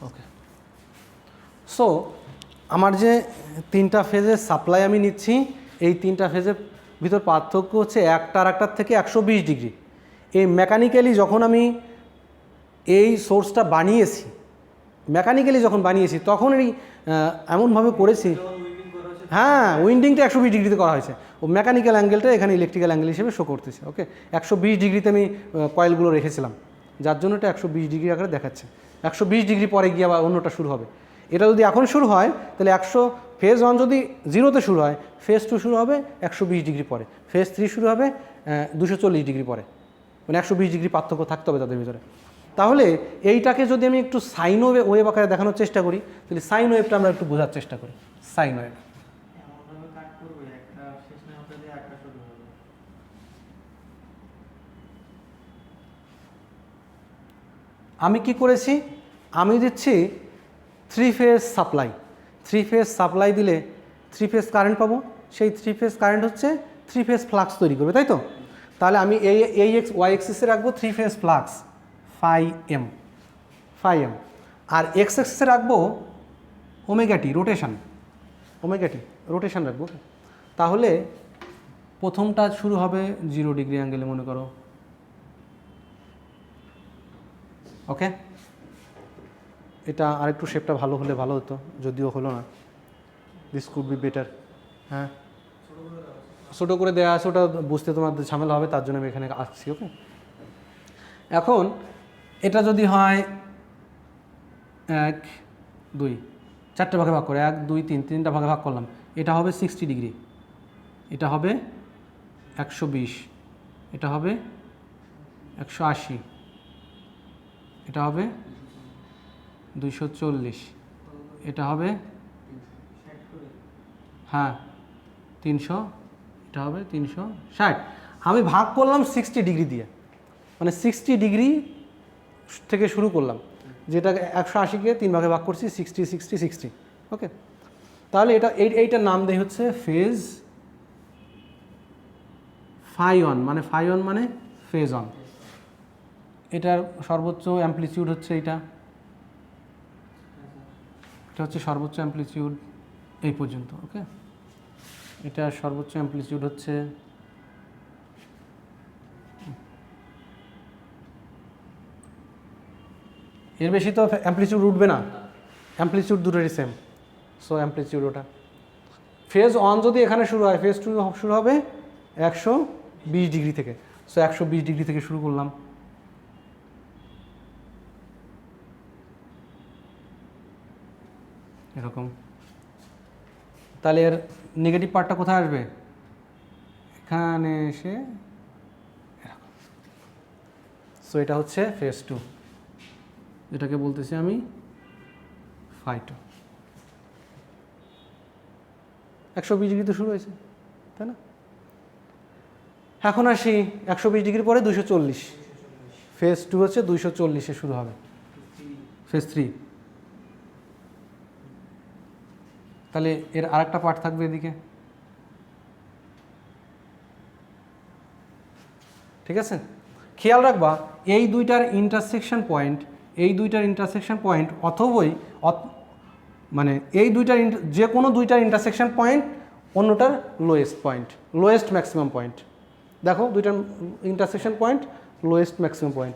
ওকে, সো আমার যে 3টা ফেজের সাপ্লাই আমি নিচ্ছি, এই 3টা ফেজের ভিতর পার্থক্য হচ্ছে একটা আর একটার থেকে 120 ডিগ্রি। এই মেকানিক্যালি যখন আমি এই সোর্সটা বানিয়েছি, যখন বানিয়েছি তখন এই এমনভাবে করেছি, হ্যাঁ উইন্ডিংটা 120 ডিগ্রিতে করা হয়েছে, ও মেকানিক্যাল অ্যাঙ্গেলটা এখানে ইলেকট্রিক্যাল অ্যাঙ্গেল হিসেবে শো করতেছে। ওকে, 120 ডিগ্রিতে আমি কয়েলগুলো রেখেছিলাম, যার জন্য এটা 120 ডিগ্রি আকারে দেখাচ্ছে। 120 ডিগ্রি পরে গিয়ে আবার অন্যটা শুরু হবে। এটা যদি এখন শুরু হয় তাহলে ফেজ 1 যদি 0-তে শুরু হয়, ফেজ 2 শুরু হবে 120 ডিগ্রি পরে, ফেজ 3 শুরু হবে 240 ডিগ্রি পরে, মানে 120 ডিগ্রি পার্থক্য থাকতে হবে তাদের ভিতরে। তাহলে এইটাকে যদি আমি একটু সাইন ওয়েভ আকারে দেখানোর চেষ্টা করি, তাহলে সাইন ওয়েভটা আমরা একটু বোঝার চেষ্টা করি। সাইন ওয়েভ আমি কি করেছি, আমি দিচ্ছি 3 ফেজ সাপ্লাই। 3 ফেজ সাপ্লাই দিলে 3 ফেজ কারেন্ট পাবো, সেই 3 ফেজ কারেন্ট হচ্ছে 3 ফেজ ফ্লাক্স তৈরি করবে, তাই তো? তাহলে আমি এই ওয়াই এক্সিসে রাখবো 3 ফেজ ফ্লাক্স φm, আর এক্স এক্সিসে রাখবো ওমেগা টি রোটেশন রাখবো। তাহলে প্রথমটা শুরু হবে 0 ডিগ্রি অ্যাঙ্গেলে মনে করো। ওকে, এটা আরেকটু শেপটা ভালো হলে ভালো হতো, যদিও হলো না, দিস কুড বি বেটার। হ্যাঁ ছোটো করে দেওয়া আছে, ওটা বুঝতে তোমাদের ঝামেলা হবে, তার জন্য আমি এখানে আসছি। ওকে, এখন এটা যদি হয় 1 2 4টে ভাগে ভাগ করে 1 2 3 3টা ভাগে ভাগ করলাম, এটা হবে 60 ডিগ্রি, এটা হবে 120, এটা হবে 180, এটা হবে 240, এটা হবে হ্যাঁ 300, এটা হবে 360। আমি ভাগ করলাম 60 ডিগ্রি দিয়ে, মানে 60 ডিগ্রি থেকে শুরু করলাম, যেটাকে 180কে 3 ভাগে ভাগ করছি, 60 60 60। ওকে, তাহলে এইটার নাম দেয় হচ্ছে ফেজ ফাই অন, মানে ফাই অন মানে ফেজ অন। এটার সর্বোচ্চ অ্যাম্পলিটিউড হচ্ছে এটা হচ্ছে সর্বোচ্চ অ্যাম্পলিটিউড এই পর্যন্ত। ওকে, এটা সর্বোচ্চ অ্যাম্পলিটিউড হচ্ছে এর বেশি তো অ্যাম্পলিটিউড উঠবে না, অ্যাম্পলিটিউড দুটোরই সেম। সো অ্যাম্পলিটিউড ওটা ফেজ অন যদি এখানে শুরু হয়, ফেজ টু শুরু হবে 120 ডিগ্রি থেকে। সো 120 ডিগ্রি থেকে শুরু করলাম, এরকম। তাহলে এর নেগেটিভ পার্টটা কোথায় আসবে? এখানে এসে এরকম। সো এটা হচ্ছে ফেজ টু, এটাকে বলতেছি আমি ফাই টু। 120 ডিগ্রিতে শুরু হয়েছে, তাই না? এখন আসি 120 ডিগ্রি পরে 240, ফেজ টু হচ্ছে 240-এ শুরু হবে, ফেজ থ্রি। তাহলে এর আরেকটা পার্ট থাকবে এদিকে, ঠিক আছে? খেয়াল রাখবা এই দুইটার ইন্টারসেকশন পয়েন্ট অথবই মানে এই দুইটার যে কোনো দুইটার ইন্টারসেকশন পয়েন্ট অন্যটার লোয়েস্ট ম্যাক্সিমাম পয়েন্ট। দেখো দুইটার intersection point lowest maximum point,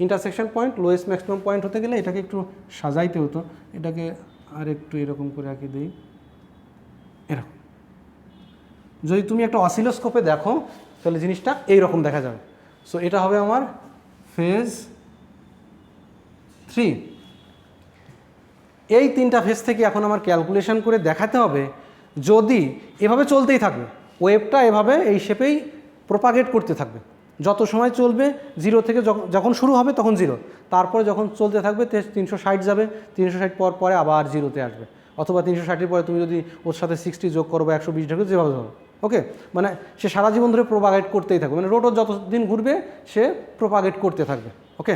intersection point lowest maximum point হতে গেলে এটাকে একটু সাজাইতে হতো, এটাকে আর একটু এরকম করে আঁকি দিই, এরকম। যদি তুমি একটা অসিলোস্কোপে দেখো তাহলে জিনিসটা এইরকম দেখা যাবে। সো এটা হবে আমার ফেজ থ্রি। এই তিনটা ফেজ থেকে এখন আমার ক্যালকুলেশন করে দেখাতে হবে, যদি এভাবে চলতেই থাকবে, ওয়েভটা এভাবে এই শেপেই প্রোপাগেট করতে থাকবে, যত সময় চলবে, 0 থেকে যখন শুরু হবে তখন 0, তারপরে যখন চলতে থাকবে 360 যাবে, 360 পরে আবার 0-তে আসবে, অথবা 360-এর পরে তুমি যদি ওর সাথে 60 যোগ করো বা 120 ঢাকবে, যেভাবে ধরো। ওকে, মানে সে সারা জীবন ধরে প্রোপাগেট করতেই থাকবে, মানে রোটর যতদিন ঘুরবে সে প্রোপাগেট করতে থাকবে। ওকে,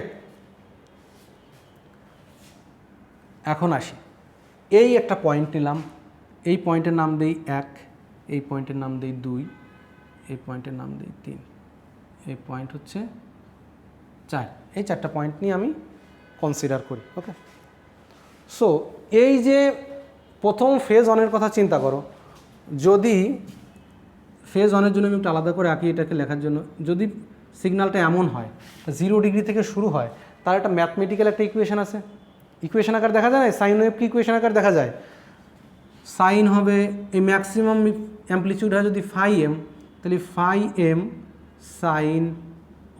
এখন আসি, এই একটা পয়েন্ট নিলাম, এই পয়েন্টের নাম দেই 1, এই পয়েন্টের নাম দেই 2, এই পয়েন্টের নাম দেই 3, এই পয়েন্ট হচ্ছে 4। এই 4টা পয়েন্ট নিয়ে আমি কনসিডার করি। ওকে, সো এই যে প্রথম ফেজ অনের কথা চিন্তা করো, যদি ফেজ অনের জন্য আমি একটু আলাদা করে আঁকি এটাকে লেখার জন্য, যদি সিগন্যালটা এমন হয় 0 ডিগ্রি থেকে শুরু হয়, তার একটা ম্যাথমেটিক্যাল একটা ইকুয়েশন আছে, ইকুয়েশন আকার দেখা যায় না, সাইন ওয়েভকে ইকুয়েশন আকার দেখা যায়। সাইন হবে এই ম্যাক্সিমাম অ্যাম্পলিটিউড হয় যদি ফাই এম, তাহলে ফাই এম সাইন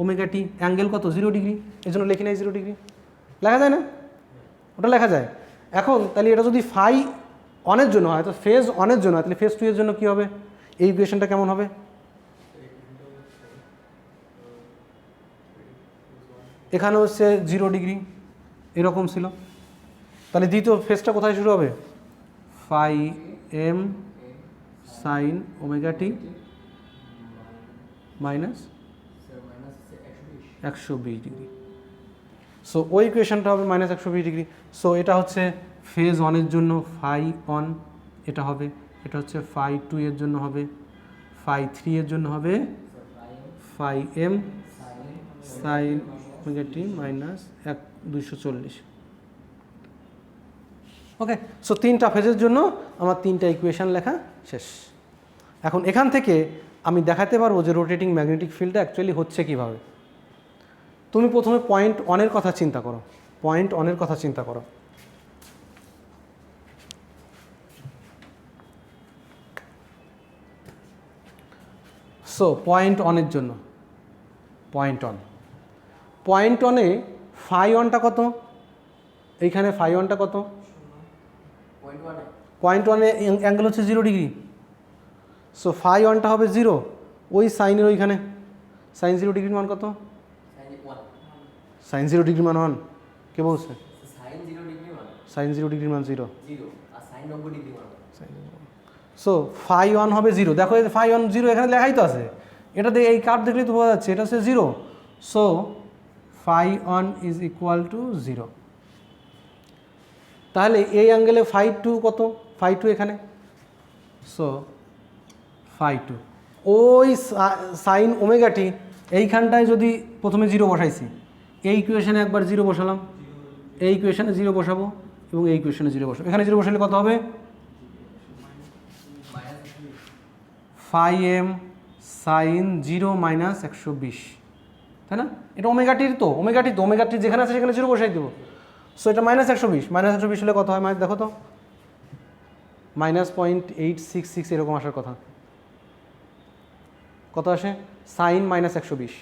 ওমেগা টি, অ্যাঙ্গেল কত? 0 ডিগ্রি, এই জন্য লিখি নাই 0 ডিগ্রি, লেখা যায় না? ওটা লেখা যায়। এখন তাহলে এটা যদি ফাই অনের জন্য হয়, তো ফেজ অনের জন্য হয়, তাহলে ফেজ টু এর জন্য কী হবে? এই ইকুয়েশনটা কেমন হবে? এখানে হচ্ছে 0 ডিগ্রি, এরকম ছিল। তাহলে দ্বিতীয় ফেজটা কোথায় শুরু হবে? ফাই এম সাইন ওমেগা টি মাইনাস 120 ডিগ্রি। সো ওই ইকুয়েশনটা হবে মাইনাস 120 ডিগ্রি। সো এটা হচ্ছে ফেজ ওয়ানের জন্য ফাই অন, এটা হবে। এটা হচ্ছে ফাই টু এর জন্য হবে, ফাই থ্রি এর জন্য হবে ফাই এম সাইন ওমেগা টি মাইনাস 240। ওকে, সো 3টা ফেজের জন্য আমার 3টা ইকুয়েশন লেখা শেষ। এখন এখান থেকে আমি দেখাতে পারবো যে রোটেটিং ম্যাগনেটিক ফিল্ডটা অ্যাকচুয়ালি হচ্ছে কীভাবে। তুমি প্রথমে পয়েন্ট অনের কথা চিন্তা করো, পয়েন্ট অনের কথা চিন্তা করো। সো পয়েন্ট অনের জন্য পয়েন্ট অনে ফাই ওয়ানটা কত, এইখানে ফাই ওয়ানটা কত, পয়েন্ট ওয়ানে অ্যাঙ্গেল হচ্ছে 0 ডিগ্রি। সো ফাই ওয়ানটা হবে 0, ওই সাইনের ওইখানে সাইন 0 ডিগ্রির মান কত, সাইন 0 ডিগ্রির মান 1, কে বলছে, সাইন 0 ডিগ্রির মান 0। সো ফাই ওয়ান হবে 0, দেখো এই ফাই ওয়ান 0 এখানে লেখাই তো আছে, এটা দিয়ে এই কার্ভ দেখলেই তো বোঝা যাচ্ছে এটা হচ্ছে 0। So phi one is equal to 0। তাহলে এই অ্যাঙ্গেলে ফাই টু কত, ফাই টু এখানে, সো ফাই টু ওই সাইন ওমেগা টি এইখানটায় যদি প্রথমে 0 বসাইছি, এই ইকুয়েশনে একবার 0 বসালাম, এই ইকুয়েশনে 0 বসাবো এবং এই ইকুয়েশনে 0 বসাবো, এখানে 0 বসালে কত হবে, ফাই এম সাইন 0 মাইনাস 120, তাই না, এটা ওমেগাটির তো ওমেগাটি যেখানে আছে সেখানে 0 বসাই দেবো। সো এটা মাইনাস 120 হলে কত হয়, দেখো তো, -0.866 এরকম আসার কথা, কত আসে, সাইন -120,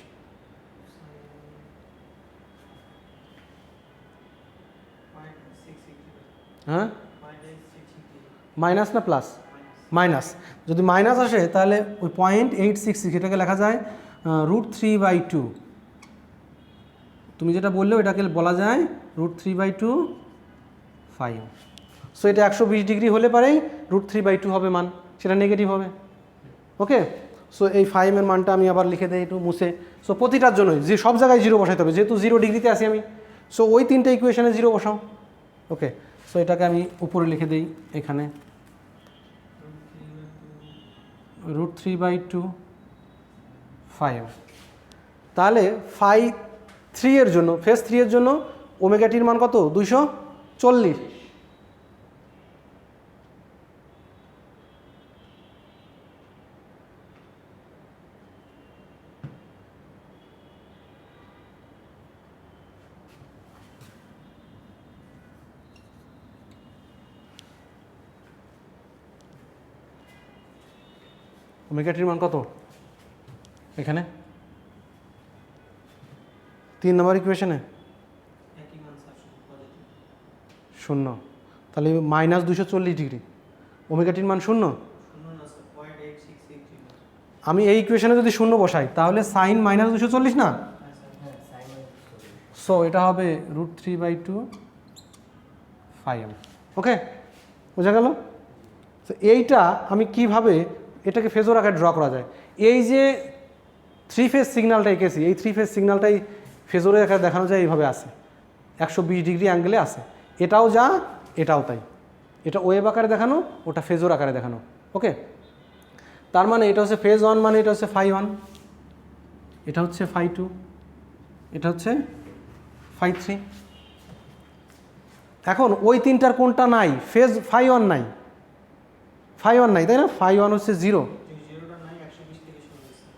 হ্যাঁ মাইনাস না প্লাস, মাইনাস, যদি মাইনাস আসে তাহলে ওই 0.866 এটাকে লেখা যায় √3/2, তুমি যেটা বললে এটাকে বলা যায় √3/2 ফাই। সো এটা 120 ডিগ্রি হলে পারেই √3/2 হবে মান, সেটা নেগেটিভ হবে। ওকে, সো এই ফাইমের মানটা আমি আবার লিখে দিই একটু মুছে। সো প্রতিটার জন্যই যে সব জায়গায় 0 বসাইতে হবে, যেহেতু 0 ডিগ্রিতে আছি আমি, সো ওই তিনটে ইকুয়েশনে 0 বসাও। ওকে, সো এটাকে আমি উপরে লিখে দিই এখানে √3/2 ফাই। তাহলে ফাই 3 এর জন্য, ফেজ 3 এর জন্য ওমেগাটির মান কত, 240। ওমেগাটির মান কত এখানে 3 নম্বর ইকুয়েশনে 0, তাহলে -240 ডিগ্রি, ওমেগাটির মান 0। আমি এই ইকুয়েশনে যদি 0 বসাই তাহলে সাইন -240 না, সো এটা হবে √3/2 ফাই এম। ওকে, বোঝা গেল। তো এইটা আমি কিভাবে এটাকে ফেজর আকারে ড্র করা যায়, এই যে 3 ফেজ সিগন্যালটা এঁকেছি, এই 3 ফেজ সিগন্যালটাই ফেজরের আকারে দেখানো যায়, এইভাবে আসে 120 ডিগ্রি অ্যাঙ্গেলে আসে, এটাও যা এটাও তাই, এটা ওয়েভ আকারে দেখানো, ওটা ফেজর আকারে দেখানো। ওকে, তার মানে এটা হচ্ছে ফেজ 1, মানে এটা হচ্ছে ফাই 1, এটা হচ্ছে ফাই 2, এটা হচ্ছে ফাই 3। এখন ওই তিনটার কোনটা নাই, ফেজ ফাই 1 নাই, তাই না, ফাই 1 হচ্ছে 0,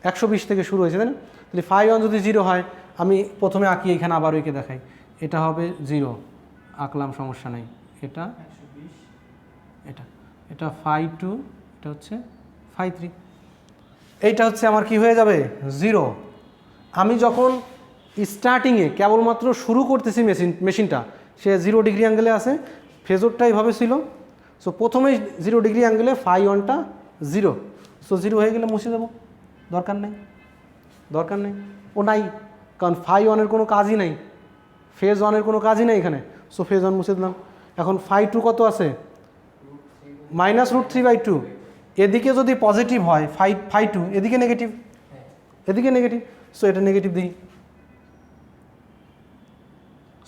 120 থেকে শুরু হয়েছে, তাই না। তাহলে ফাই 1 যদি 0 হয়, আমি প্রথমে আঁকি এখানে, আবার ওইকে দেখাই, এটা হবে 0, আঁকলাম সমস্যা নেই, এটা এটা ফাই 2, এটা হচ্ছে ফাই 3, এইটা হচ্ছে আমার কি হয়ে যাবে 0। আমি যখন স্টার্টিংয়ে কেবলমাত্র শুরু করতেছি মেশিনটা, সে 0 ডিগ্রি অ্যাঙ্গেলে আছে, ফেজরটা এইভাবে ছিল। সো প্রথমেই 0 ডিগ্রি অ্যাঙ্গেলে ফাই 1টা 0, সো 0 হয়ে গেলে মুছে দেবো, দরকার নেই, ও নাই, কারণ ফাই 1 এর কোনো কাজই নাই, ফেজ 1 এর কোনো কাজই নেই এখানে। সো ফেজ 1 মুছে দিলাম। এখন ফাই 2 কত আছে, -√3/2, এদিকে যদি পজিটিভ হয় ফাই 2, এদিকে নেগেটিভ, সো এটা নেগেটিভ দিই।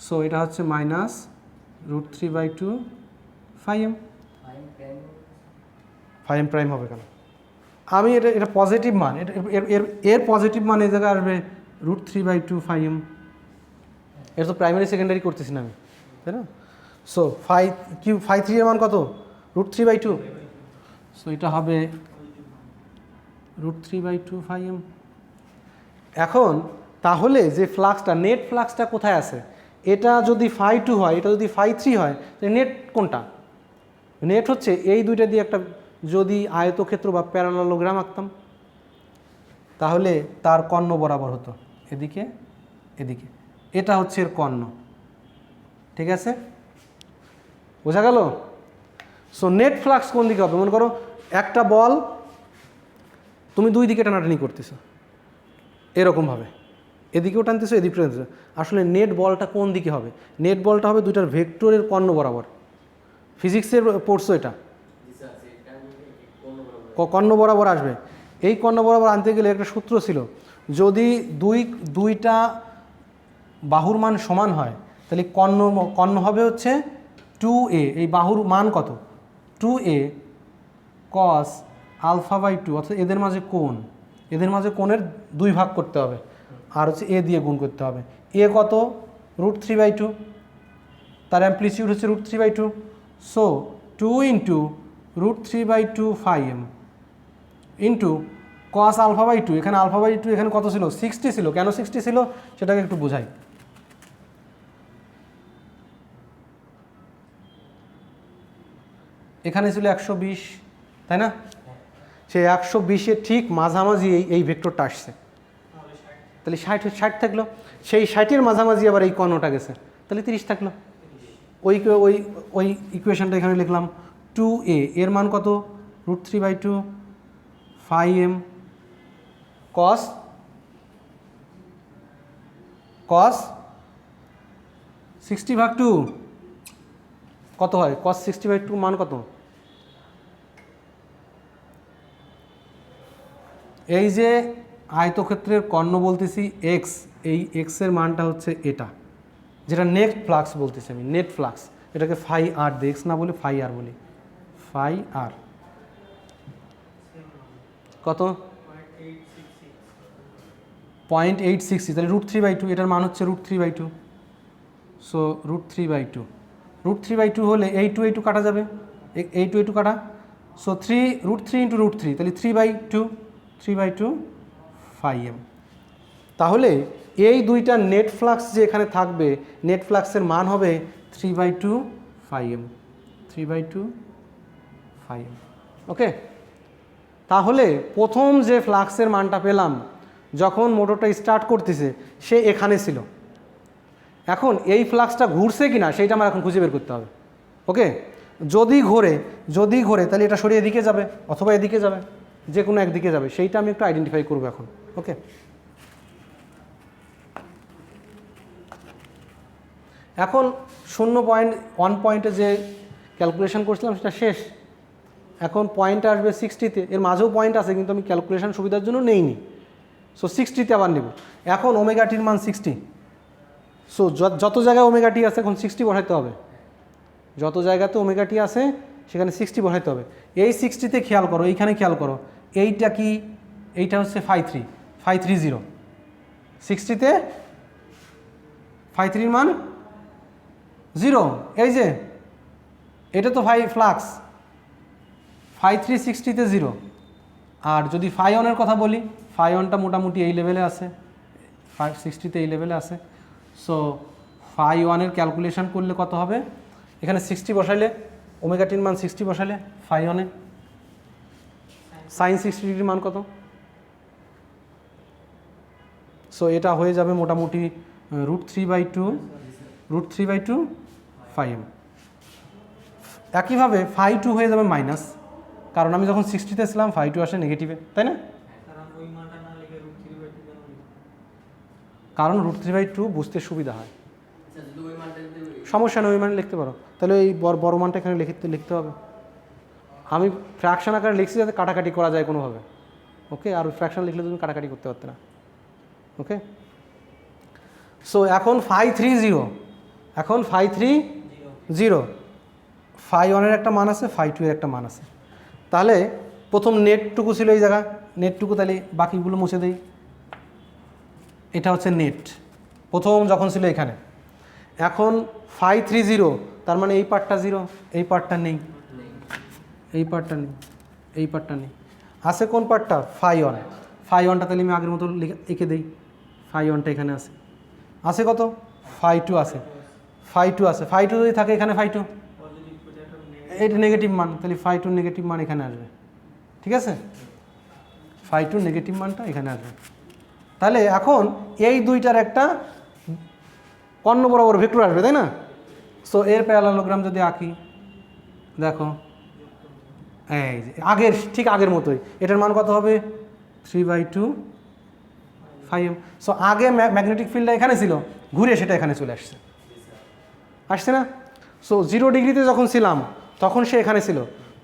সো এটা হচ্ছে -√3/2 phi M. Phi M prime হবে কেন, আমি এটা পজিটিভ মান, এর পজিটিভ মান এই জায়গায় আসবে √3/2 ফাই এম। এটা তো প্রাইমারি সেকেন্ডারি করতেছি না আমি, তাই না। সো ফাই 3 এর মান কত, √3/2, সো এটা হবে √3/2 ফাই এম। এখন তাহলে যে ফ্লাক্সটা, নেট ফ্লাক্সটা কোথায় আছে, এটা যদি ফাই 2 হয়, এটা যদি ফাই 3 হয়, তাহলে নেট কোনটা, নেট হচ্ছে এই দুইটা দিয়ে একটা, যদি আয়তক্ষেত্র বা প্যারালালোগ্রাম আঁকতাম, তাহলে তার কর্ণ বরাবর হতো এদিকে এদিকে, এটা হচ্ছে এর কর্ণ, ঠিক আছে, বোঝা গেল? সো নেট ফ্লাক্স কোন দিকে হবে? মনে করো একটা বল তুমি দুই দিকে টানাটানি করতেছো এরকমভাবে, এদিকেও টানতেছো এদিকেও টানতেছো, আসলে নেট বলটা কোন দিকে হবে? নেট বলটা হবে দুইটার ভেক্টরের কর্ণ বরাবর। ফিজিক্সের পড়ছো এটা, কর্ণ বরাবর আসবে। এই কর্ণ বরাবর আনতে গেলে একটা সূত্র ছিল, যদি দুইটা বাহুর মান সমান হয় তাহলে কর্ণ হবে হচ্ছে 2a, এই বাহুর মান কত? 2a cos α/2, অর্থাৎ এদের মাঝে কোণ, এদের মাঝে কোণের 2 ভাগ করতে হবে আর হচ্ছে a দিয়ে গুণ করতে হবে। a কত? √3/2, তার অ্যামপ্লিটিউড হচ্ছে √3/2, সো 2 × √3/2 φm ইন্টু cos α/2, এখানে α/2 এখানে কত ছিল? 60 ছিল। কেন 60 ছিল সেটাকে একটু বোঝাই। এখানে ছিল 120, তাই না? সেই 120-এর ঠিক মাঝামাঝি এই ভেক্টরটা আসছে, তাহলে 60 থাকলো, সেই 60-এর মাঝামাঝি আবার এই কর্ণটা গেছে, তাহলে 30 থাকলো। ওই ওই ওই ইকুয়েশনটা এখানে লিখলাম, 2a এর মান কত? √3/2 φm cos 60/2 কত হয়? cos 60/2 মান কত? এই যে আয়তক্ষেত্রের কর্ণ বলতেছি x, এই x এর মানটা হচ্ছে এটা, যেটা নেট ফ্লাক্স বলতেছি আমি, নেট ফ্লাক্স, এটাকে ফাই আর দিয়ে, x না বলে ফাই আর বলি, ফাই আর কত? 0.866, তাহলে √3/2, এটার মান হচ্ছে √3/2, সো √3/2, √3/2 হলে এই টু কাটা যাবে, এই টু কাটা, সো √3 × √3, তাহলে 3/2 φm। তাহলে এই দুইটা নেট ফ্লাক্স যে এখানে থাকবে, নেট ফ্লাক্সের মান হবে 3/2 φm, 3/2 φm, ওকে। তাহলে প্রথম যে ফ্লাক্সের মানটা পেলাম যখন মোটরটা স্টার্ট করতেছে, সে এখানে ছিল। এখন এই ফ্লাক্সটা ঘুরছে কি না সেইটা আমার এখন খুঁজে বের করতে হবে, ওকে। যদি ঘোরে তাহলে এটা সরিয়ে এদিকে যাবে অথবা এদিকে যাবে, যে কোনো একদিকে যাবে, সেইটা আমি একটু আইডেন্টিফাই করবো এখন, ওকে। এখন 0.1 পয়েন্টে যে ক্যালকুলেশন করছিলাম সেটা শেষ, এখন পয়েন্ট আসবে 60-তে, এর মাঝেও পয়েন্ট আছে কিন্তু আমি ক্যালকুলেশন সুবিধার জন্য নেইনি, সো 60-তে আবার নেব। এখন ওমেগাটির মান 60, সো যত জায়গায় ওমেগাটি আছে এখন 60 বসাইতে হবে, যত জায়গাতে ওমেগাটি আছে সেখানে 60 বসাইতে হবে। এই 60-তে খেয়াল করো, এইখানে খেয়াল করো, এইটা কি? এইটা হচ্ছে φ3, 60-তে φ3-র মান 0, এই যে এটা তো ফ্লাক্স, φ3 60-তে 0। আর যদি φ1-এর কথা বলি, φ1টা মোটামুটি এই লেভেলে আছে, 60-তে এই লেভেলে আছে, সো φ1-এর ক্যালকুলেশন করলে কত হবে? এখানে 60 বসাইলে, ওমেগাটির মান 60 বসাইলে φ1-এ sin 60 ডিগ্রির মান কত? সো এটা হয়ে যাবে মোটামুটি √3/2 φm। একইভাবে φ2 হয়ে যাবে মাইনাস, কারণ আমি যখন 60-তে ছিলাম φ2 আসে নেগেটিভে, তাই না? কারণ √3/2 বুঝতে সুবিধা হয়, সমস্যা নেই, ওই মান লিখতে পারো। তাহলে এই বড় মানটা এখানে লিখতে হবে। আমি ফ্র্যাকশন আকারে লিখছি যাতে কাটাকাটি করা যায় কোনোভাবে, ওকে। আর ফ্র্যাকশন লিখলে তুমি কাটাকাটি করতে পারতে না, ওকে। সো এখন φ3 0, এখন φ3 0, φ1-এর একটা মান আছে, φ2-এর একটা মান আছে। তাহলে প্রথম নেটটুকু ছিল এই জায়গা, নেটটুকু, তাহলে বাকিগুলো মুছে দেই। এটা হচ্ছে নেট, প্রথম যখন ছিল এখানে। এখন φ3 0, তার মানে এই পার্টটা 0, এই পার্টটা নেই, এই পার্টটা নেই, এই পার্টটা নেই, আছে কোন পার্টটা? φ1, φ1টা তাহলে আমি আগের মতো এঁকে দিই, φ1টা এখানে আছে কত? φ2 আছে, φ2 যদি থাকে এখানে φ2, এটা নেগেটিভ মান, তাহলে φ2 নেগেটিভ মান এখানে আসবে, ঠিক আছে। ফাই টু নেগেটিভ মানটা এখানে আসবে। তাহলে এখন এই দুইটার একটা কর্ণ বরাবর ভেক্টর আসবে, তাই না? সো এর প্যারালোগ্রাম যদি আঁকি, দেখো এই যে আগের ঠিক আগের মতোই, এটার মান কত হবে 3/2 5m। সো আগে ম্যাগনেটিক ফিল্ডটা এখানে ছিল, ঘুরে সেটা এখানে চলে আসছে না? সো 0 ডিগ্রিতে যখন ছিলাম তখন সে এখানে ছিল,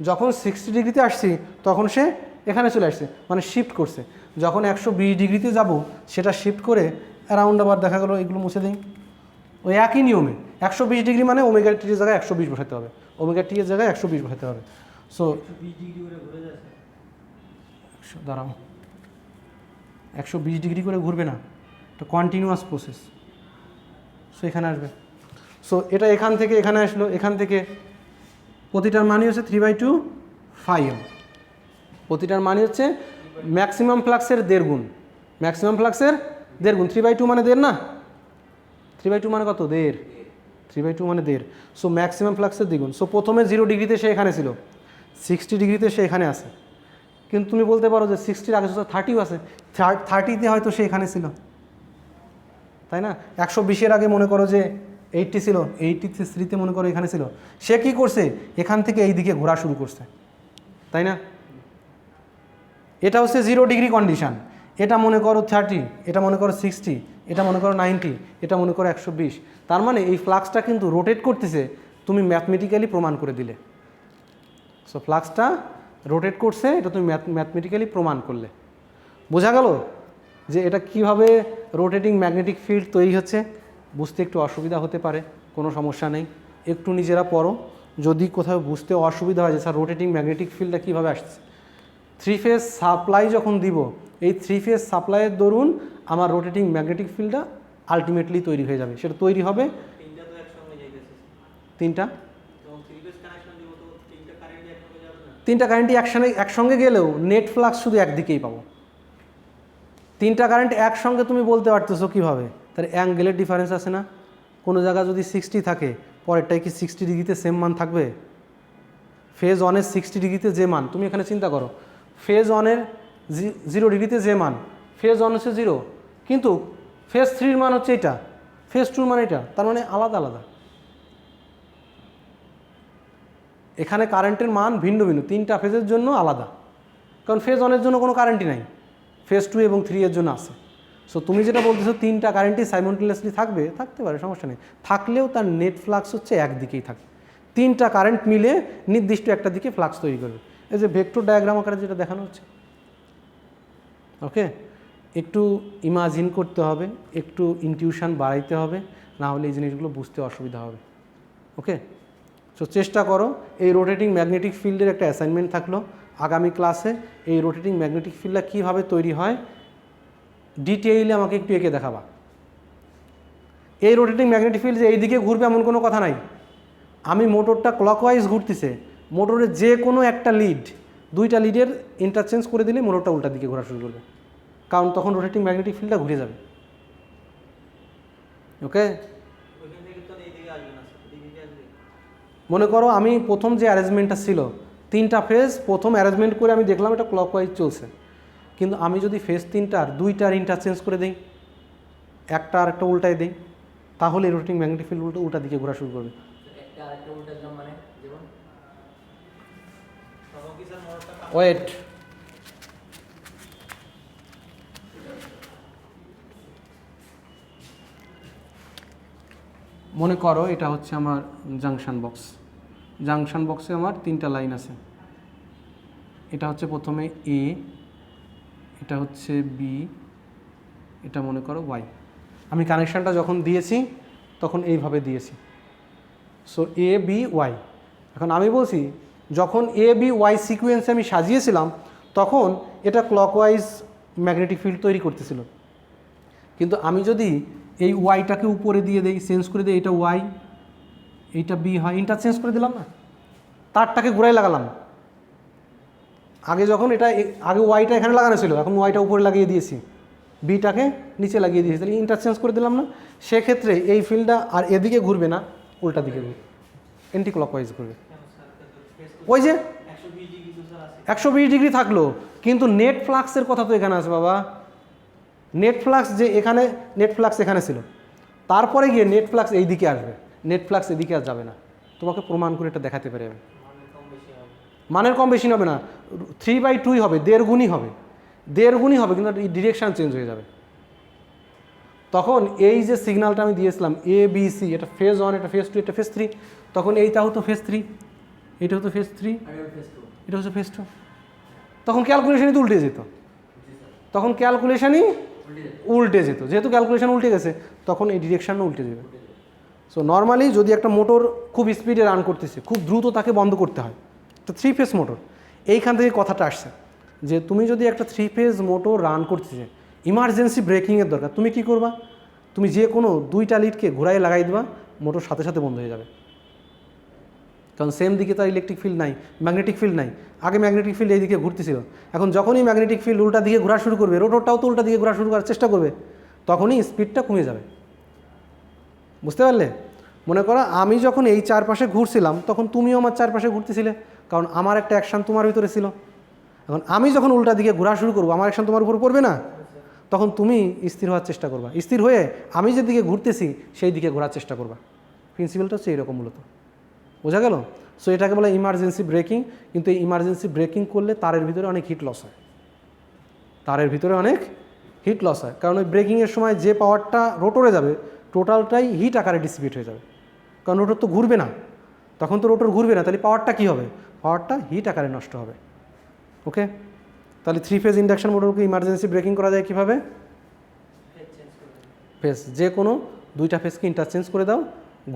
যখন 60 ডিগ্রিতে আসছি তখন সে এখানে চলে আসছে, মানে শিফট করছে। যখন 120 ডিগ্রিতে যাব সেটা শিফট করে অ্যারাউন্ড আবার দেখা গেলো এগুলো মুছে দিই, ওই একই নিয়মে 120 ডিগ্রি মানে ওমেগা টির জায়গায় 120 বসাতে হবে, ওমেগা টি এর জায়গায় 120 বসাতে হবে। সো দাঁড়াও, 120 ডিগ্রি করে ঘুরবে না, এটা কন্টিনিউয়াস প্রসেস। সো এখানে আসবে। সো এটা এখান থেকে এখানে আসলো, এখান থেকে প্রতিটার মানই হচ্ছে 3/2 5m। প্রতিটার মানই হচ্ছে ম্যাক্সিমাম ফ্লাক্সের 1.5 গুণ, ম্যাক্সিমাম ফ্লাক্সের 1.5 গুণ। 3/2 মানে 1.5 না? 3/2 মানে কত? 1.5। 3/2 মানে 1.5। সো ম্যাক্সিমাম ফ্লাক্সের 2 গুণ। সো প্রথমে 0 ডিগ্রিতে সে এখানে ছিল, 60 ডিগ্রিতে সে এখানে আছে। কিন্তু তুমি বলতে পারো যে 60-র আগে 30ও আছে, 30তে হয়তো সে এখানে ছিল, তাই না? 120-এর আগে মনে করো যে 80 ছিল, 83-তে মনে করো এখানে ছিল। সে কি করছে? এখান থেকে এই দিকে ঘোরা শুরু করছে, তাই না? এটা হচ্ছে 0 ডিগ্রি কন্ডিশান। এটা মনে করো 30, এটা মনে করো 60, এটা মনে করো 90, এটা মনে করো 120। তার মানে এই ফ্লাক্সটা কিন্তু রোটেট করতেছে, তুমি ম্যাথমেটিক্যালি প্রমাণ করে দিলে। সো ফ্লাক্সটা রোটেট করছে, এটা তুমি ম্যাথমেটিক্যালি প্রমাণ করলে। বোঝা গেল যে এটা কিভাবে রোটেটিং ম্যাগনেটিক ফিল্ড তৈরি হচ্ছে? বুঝতে একটু অসুবিধা হতে পারে, কোনো সমস্যা নেই, একটু নিজেরা পড়ো। যদি কোথাও বুঝতে অসুবিধা হয় যে স্যার রোটেটিং ম্যাগনেটিক ফিল্ডটা কীভাবে আসছে, 3 ফেজ সাপ্লাই যখন দিব, এই 3 ফেজ সাপ্লাইয়ের দরুন আমার রোটেটিং ম্যাগনেটিক ফিল্ডটা আলটিমেটলি তৈরি হয়ে যাবে। সেটা তৈরি হবে তিনটা কারেন্টই একসঙ্গে গেলেও নেট ফ্লাক্স শুধু একদিকেই পাবো। 3টা কারেন্ট একসঙ্গে তুমি বলতে পারতেছো কীভাবে? তার অ্যাঙ্গেলের ডিফারেন্স আছে না? কোনো জায়গা যদি 60 থাকে, পরেরটাই কি 60 ডিগ্রিতে সেম মান থাকবে? ফেজ 1-এর 60 ডিগ্রিতে যে মান, তুমি এখানে চিন্তা করো, ফেজ 1-এর 0 ডিগ্রিতে যে মান, ফেজ 1 হচ্ছে 0, কিন্তু ফেজ 3-র মান হচ্ছে এটা, ফেজ 2-র মান এটা, তার মানে আলাদা আলাদা। এখানে কারেন্টের মান ভিন্ন ভিন্ন, 3টা ফেজের জন্য আলাদা, কারণ ফেজ 1-এর জন্য কোনো কারেন্টই নাই, ফেজ 2 এবং 3 এর জন্য আছে। সো তুমি যেটা বলতেছো 3টা কারেন্টই সাইমultaneously থাকবে, থাকতে পারে, সমস্যা নেই। থাকলেও তার নেট ফ্লাক্স হচ্ছে একদিকেই থাকে। 3টা কারেন্ট মিলে নির্দিষ্ট একটা দিকে ফ্লাক্স তৈরি করবে। এই যে ভেক্টর ডায়াগ্রাম আকারে যেটা দেখানো হচ্ছে, ওকে, একটু ইমাজিন করতে হবে, একটু ইনটিউশন বাড়াইতে হবে, না হলে এই জিনিসগুলো বুঝতে অসুবিধা হবে। ওকে, সো চেষ্টা করো। এই রোটেটিং ম্যাগনেটিক ফিল্ডের একটা অ্যাসাইনমেন্ট থাকলো, আগামী ক্লাসে এই রোটেটিং ম্যাগনেটিক ফিল্ডটা কীভাবে তৈরি হয় ডিটেইলে আমাকে একটু এঁকে দেখাবা। এই রোটেটিং ম্যাগনেটিক ফিল্ড যে এই দিকে ঘুরবে এমন কোনো কথা নাই। আমি মোটরটা ক্লকওয়াইজ ঘুরতেছে, মোটরের যে কোনো একটা লিড, 2টা লিডের ইন্টারচেঞ্জ করে দিলে মোটরটা উল্টা দিকে ঘোরা শুরু করবে, কারণ তখন রোটেটিং ম্যাগনেটিক ফিল্ডটা ঘুরে যাবে। ওকে, মনে করো আমি প্রথম যে অ্যারেঞ্জমেন্টটা ছিল 3টা ফেজ, প্রথম অ্যারেঞ্জমেন্ট করে আমি দেখলাম এটা ক্লকওয়াইজ চলছে, কিন্তু আমি যদি ফেজ 3টার 2টার ইন্টারচেঞ্জ করে দিই, একটা আর একটা উল্টায় দিই, তাহলে রোটেটিং ম্যাগনেটিক ফিল্ড উল্টা দিকে ঘোরা শুরু করবে। ওয়েট, মনে করো এটা হচ্ছে আমার জাংশন বক্স, জাংশন বক্সে আমার 3টা লাইন আছে। এটা হচ্ছে প্রথমে এ, এটা হচ্ছে বি, এটা মনে করো ওয়াই। আমি কানেকশানটা যখন দিয়েছি তখন এইভাবে দিয়েছি। So A B Y. এখন আমি বলছি যখন এ বি ওয়াই সিকুয়েন্সে আমি সাজিয়েছিলাম তখন এটা ক্লকওয়াইজ ম্যাগনেটিক ফিল্ড তৈরি করতেছিল, কিন্তু আমি যদি এই ওয়াইটাকে উপরে দিয়ে দিই, চেঞ্জ করে দিই, এটা ওয়াই এইটা বি হয়, ইন্টারচেঞ্জ করে দিলাম না, তারটাকে ঘুরাই লাগালাম। আগে যখন এটা আগে ওয়াইটা এখানে লাগানো ছিল, এখন ওয়াইটা উপরে লাগিয়ে দিয়েছি, বিটাকে নিচে লাগিয়ে দিয়েছি, তাহলে ইন্টারচেঞ্জ করে দিলাম না। সেক্ষেত্রে এই ফিল্ডটা আর এদিকে ঘুরবে না, উল্টা দিকে ঘুরবে, এন্টি ক্লকওয়াইজ ঘুরবে। ওই যে 120 ডিগ্রি থাকলো, কিন্তু নেট ফ্লাক্সের কথা তো এখানে আছে বাবা। নেট ফ্লাক্স যে এখানে, নেট ফ্লাক্স এখানে ছিল, তারপরে গিয়ে নেট ফ্লাক্স এই দিকে আসবে, নেট ফ্লাক্স এদিকে আর যাবে না। তোমাকে প্রমাণ করে এটা দেখাতে পারি আমি। মানের কম বেশি হবে না, 3/2 হবে, 1.5 গুণই হবে, 1.5 গুণই হবে, কিন্তু ডিরেকশান চেঞ্জ হয়ে যাবে। তখন এই যে সিগন্যালটা আমি দিয়েছিলাম এ বি সি, এটা ফেজ 1, এটা ফেজ 2, এটা ফেজ 3, তখন এইটা হতো ফেজ 3, এটা হতো ফেজ 3, এটা হচ্ছে ফেজ 2। তখন ক্যালকুলেশনই তো উল্টে যেত, তখন ক্যালকুলেশনই উল্টে যেত। যেহেতু ক্যালকুলেশন উল্টে গেছে, তখন এই ডিরেকশানও উল্টে যাবে। সো নর্মালি যদি একটা মোটর খুব স্পিডে রান করতেছে, খুব দ্রুত তাকে বন্ধ করতে হয়, তো 3 ফেজ মোটর, এইখান থেকে কথাটা আসছে যে তুমি যদি একটা 3 ফেজ মোটর রান করতেছে, ইমার্জেন্সি ব্রেকিংয়ের দরকার, তুমি কি করবা? তুমি যে কোনো 2টা লিডকে ঘোরায় লাগাই দেবা, মোটর সাথে সাথে বন্ধ হয়ে যাবে। কারণ সেম দিকে তো ইলেকট্রিক ফিল্ড নাই, ম্যাগনেটিক ফিল্ড নাই। আগে ম্যাগনেটিক ফিল্ড এই দিকে ঘুরতেছিল, এখন যখনই ম্যাগনেটিক ফিল্ড উল্টা দিকে ঘোরা শুরু করবে, রোটরটাও তো উল্টা দিকে ঘোরা শুরু করার চেষ্টা করবে, তখনই স্পিডটা কমে যাবে। বুঝতে পারলে? মনে করো আমি যখন এই চারপাশে ঘুরছিলাম, তখন তুমিও আমার চারপাশে ঘুরতেছিলে, কারণ আমার একটা অ্যাকশান তোমার ভিতরে ছিল। এখন আমি যখন উল্টা দিকে ঘোরা শুরু করবো, আমার অ্যাকশান তোমার উপর পড়বে না, তখন তুমি স্থির হওয়ার চেষ্টা করবা, স্থির হয়ে আমি যে দিকে ঘুরতেছি সেই দিকে ঘোরার চেষ্টা করবা। প্রিন্সিপালটা হচ্ছে এইরকম মূলত, বোঝা গেল? সো এটাকে বলে ইমার্জেন্সি ব্রেকিং। কিন্তু এই ইমার্জেন্সি ব্রেকিং করলে তারের ভিতরে অনেক হিট লস হয়, তারের ভিতরে অনেক হিট লস হয়, কারণ ওই ব্রেকিংয়ের সময় যে পাওয়ারটা রোটরে যাবে, টোটালটাই হিট আকারে ডিসিপেট হয়ে যাবে, কারণ রোটর তো ঘুরবে না, তখন তো রোটর ঘুরবে না, তাহলে পাওয়ারটা কী হবে? পাওয়ারটা হিট আকারে নষ্ট হবে। ওকে, তাহলে 3 ফেজ ইন্ডাকশন মোটরকে ইমার্জেন্সি ব্রেকিং করা যায় কীভাবে? ফেজ যে কোনো 2টা ফেজকে ইন্টারচেঞ্জ করে দাও,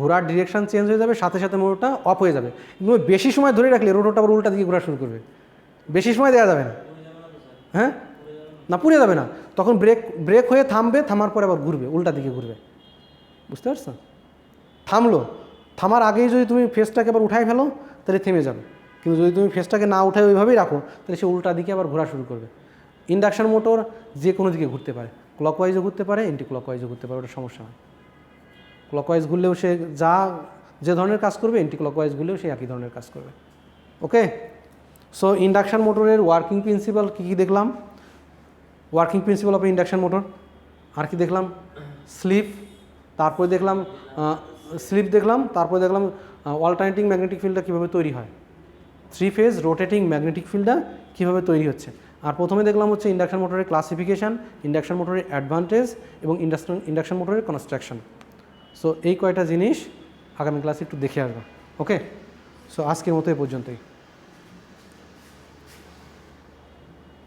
ঘোরার ডিরেকশন চেঞ্জ হয়ে যাবে, সাথে সাথে মোটরটা অফ হয়ে যাবে। কিন্তু বেশি সময় ধরে রাখলে রোটরটা আবার উল্টা দিকে ঘোরা শুরু করবে, বেশি সময় দেওয়া যাবে না। হ্যাঁ, না পুড়ে যাবে না, তখন ব্রেক হয়ে থামবে, থামার পরে আবার ঘুরবে, উল্টা দিকে ঘুরবে। বুঝতে পারছো? থামলো, থামার আগেই যদি তুমি ফেজটাকে আবার উঠাই ফেলো, তাহলে থেমে যাবে। কিন্তু যদি তুমি ফেজটাকে না উঠাই ওইভাবেই রাখো, তাহলে সে উল্টা দিকে আবার ঘোরা শুরু করবে। ইন্ডাকশন মোটর যে কোনো দিকে ঘুরতে পারে, ক্লকওয়াইজও ঘুরতে পারে, এন্টি ক্লকওয়াইজও ঘুরতে পারে, ওটা সমস্যা নয়। ক্লকওয়াইজ ঘুরলেও সে যে ধরনের কাজ করবে, এন্টি ক্লকওয়াইজ ঘুরলেও সে একই ধরনের কাজ করবে। ওকে, সো ইন্ডাকশন মোটরের ওয়ার্কিং প্রিন্সিপাল কী কী দেখলাম? Working principle of induction motor আর কি দেখলাম? স্লিপ, তারপরে দেখলাম তারপরে দেখলাম অল্টারনেটিং ম্যাগনেটিক ফিল্ডটা কীভাবে তৈরি হয়, 3 ফেজ রোটেটিং ম্যাগনেটিক ফিল্ডটা কীভাবে তৈরি হচ্ছে। আর প্রথমে দেখলাম হচ্ছে ইন্ডাকশন মোটরের ক্লাসিফিকেশান, ইন্ডাকশন মোটরের অ্যাডভান্টেজ এবং ইন্ডাকশন মোটরের কনস্ট্রাকশন। সো এই কয়টা জিনিস আগামী ক্লাসে একটু দেখে আসবো। ওকে, সো আজকের মতো এই পর্যন্তই।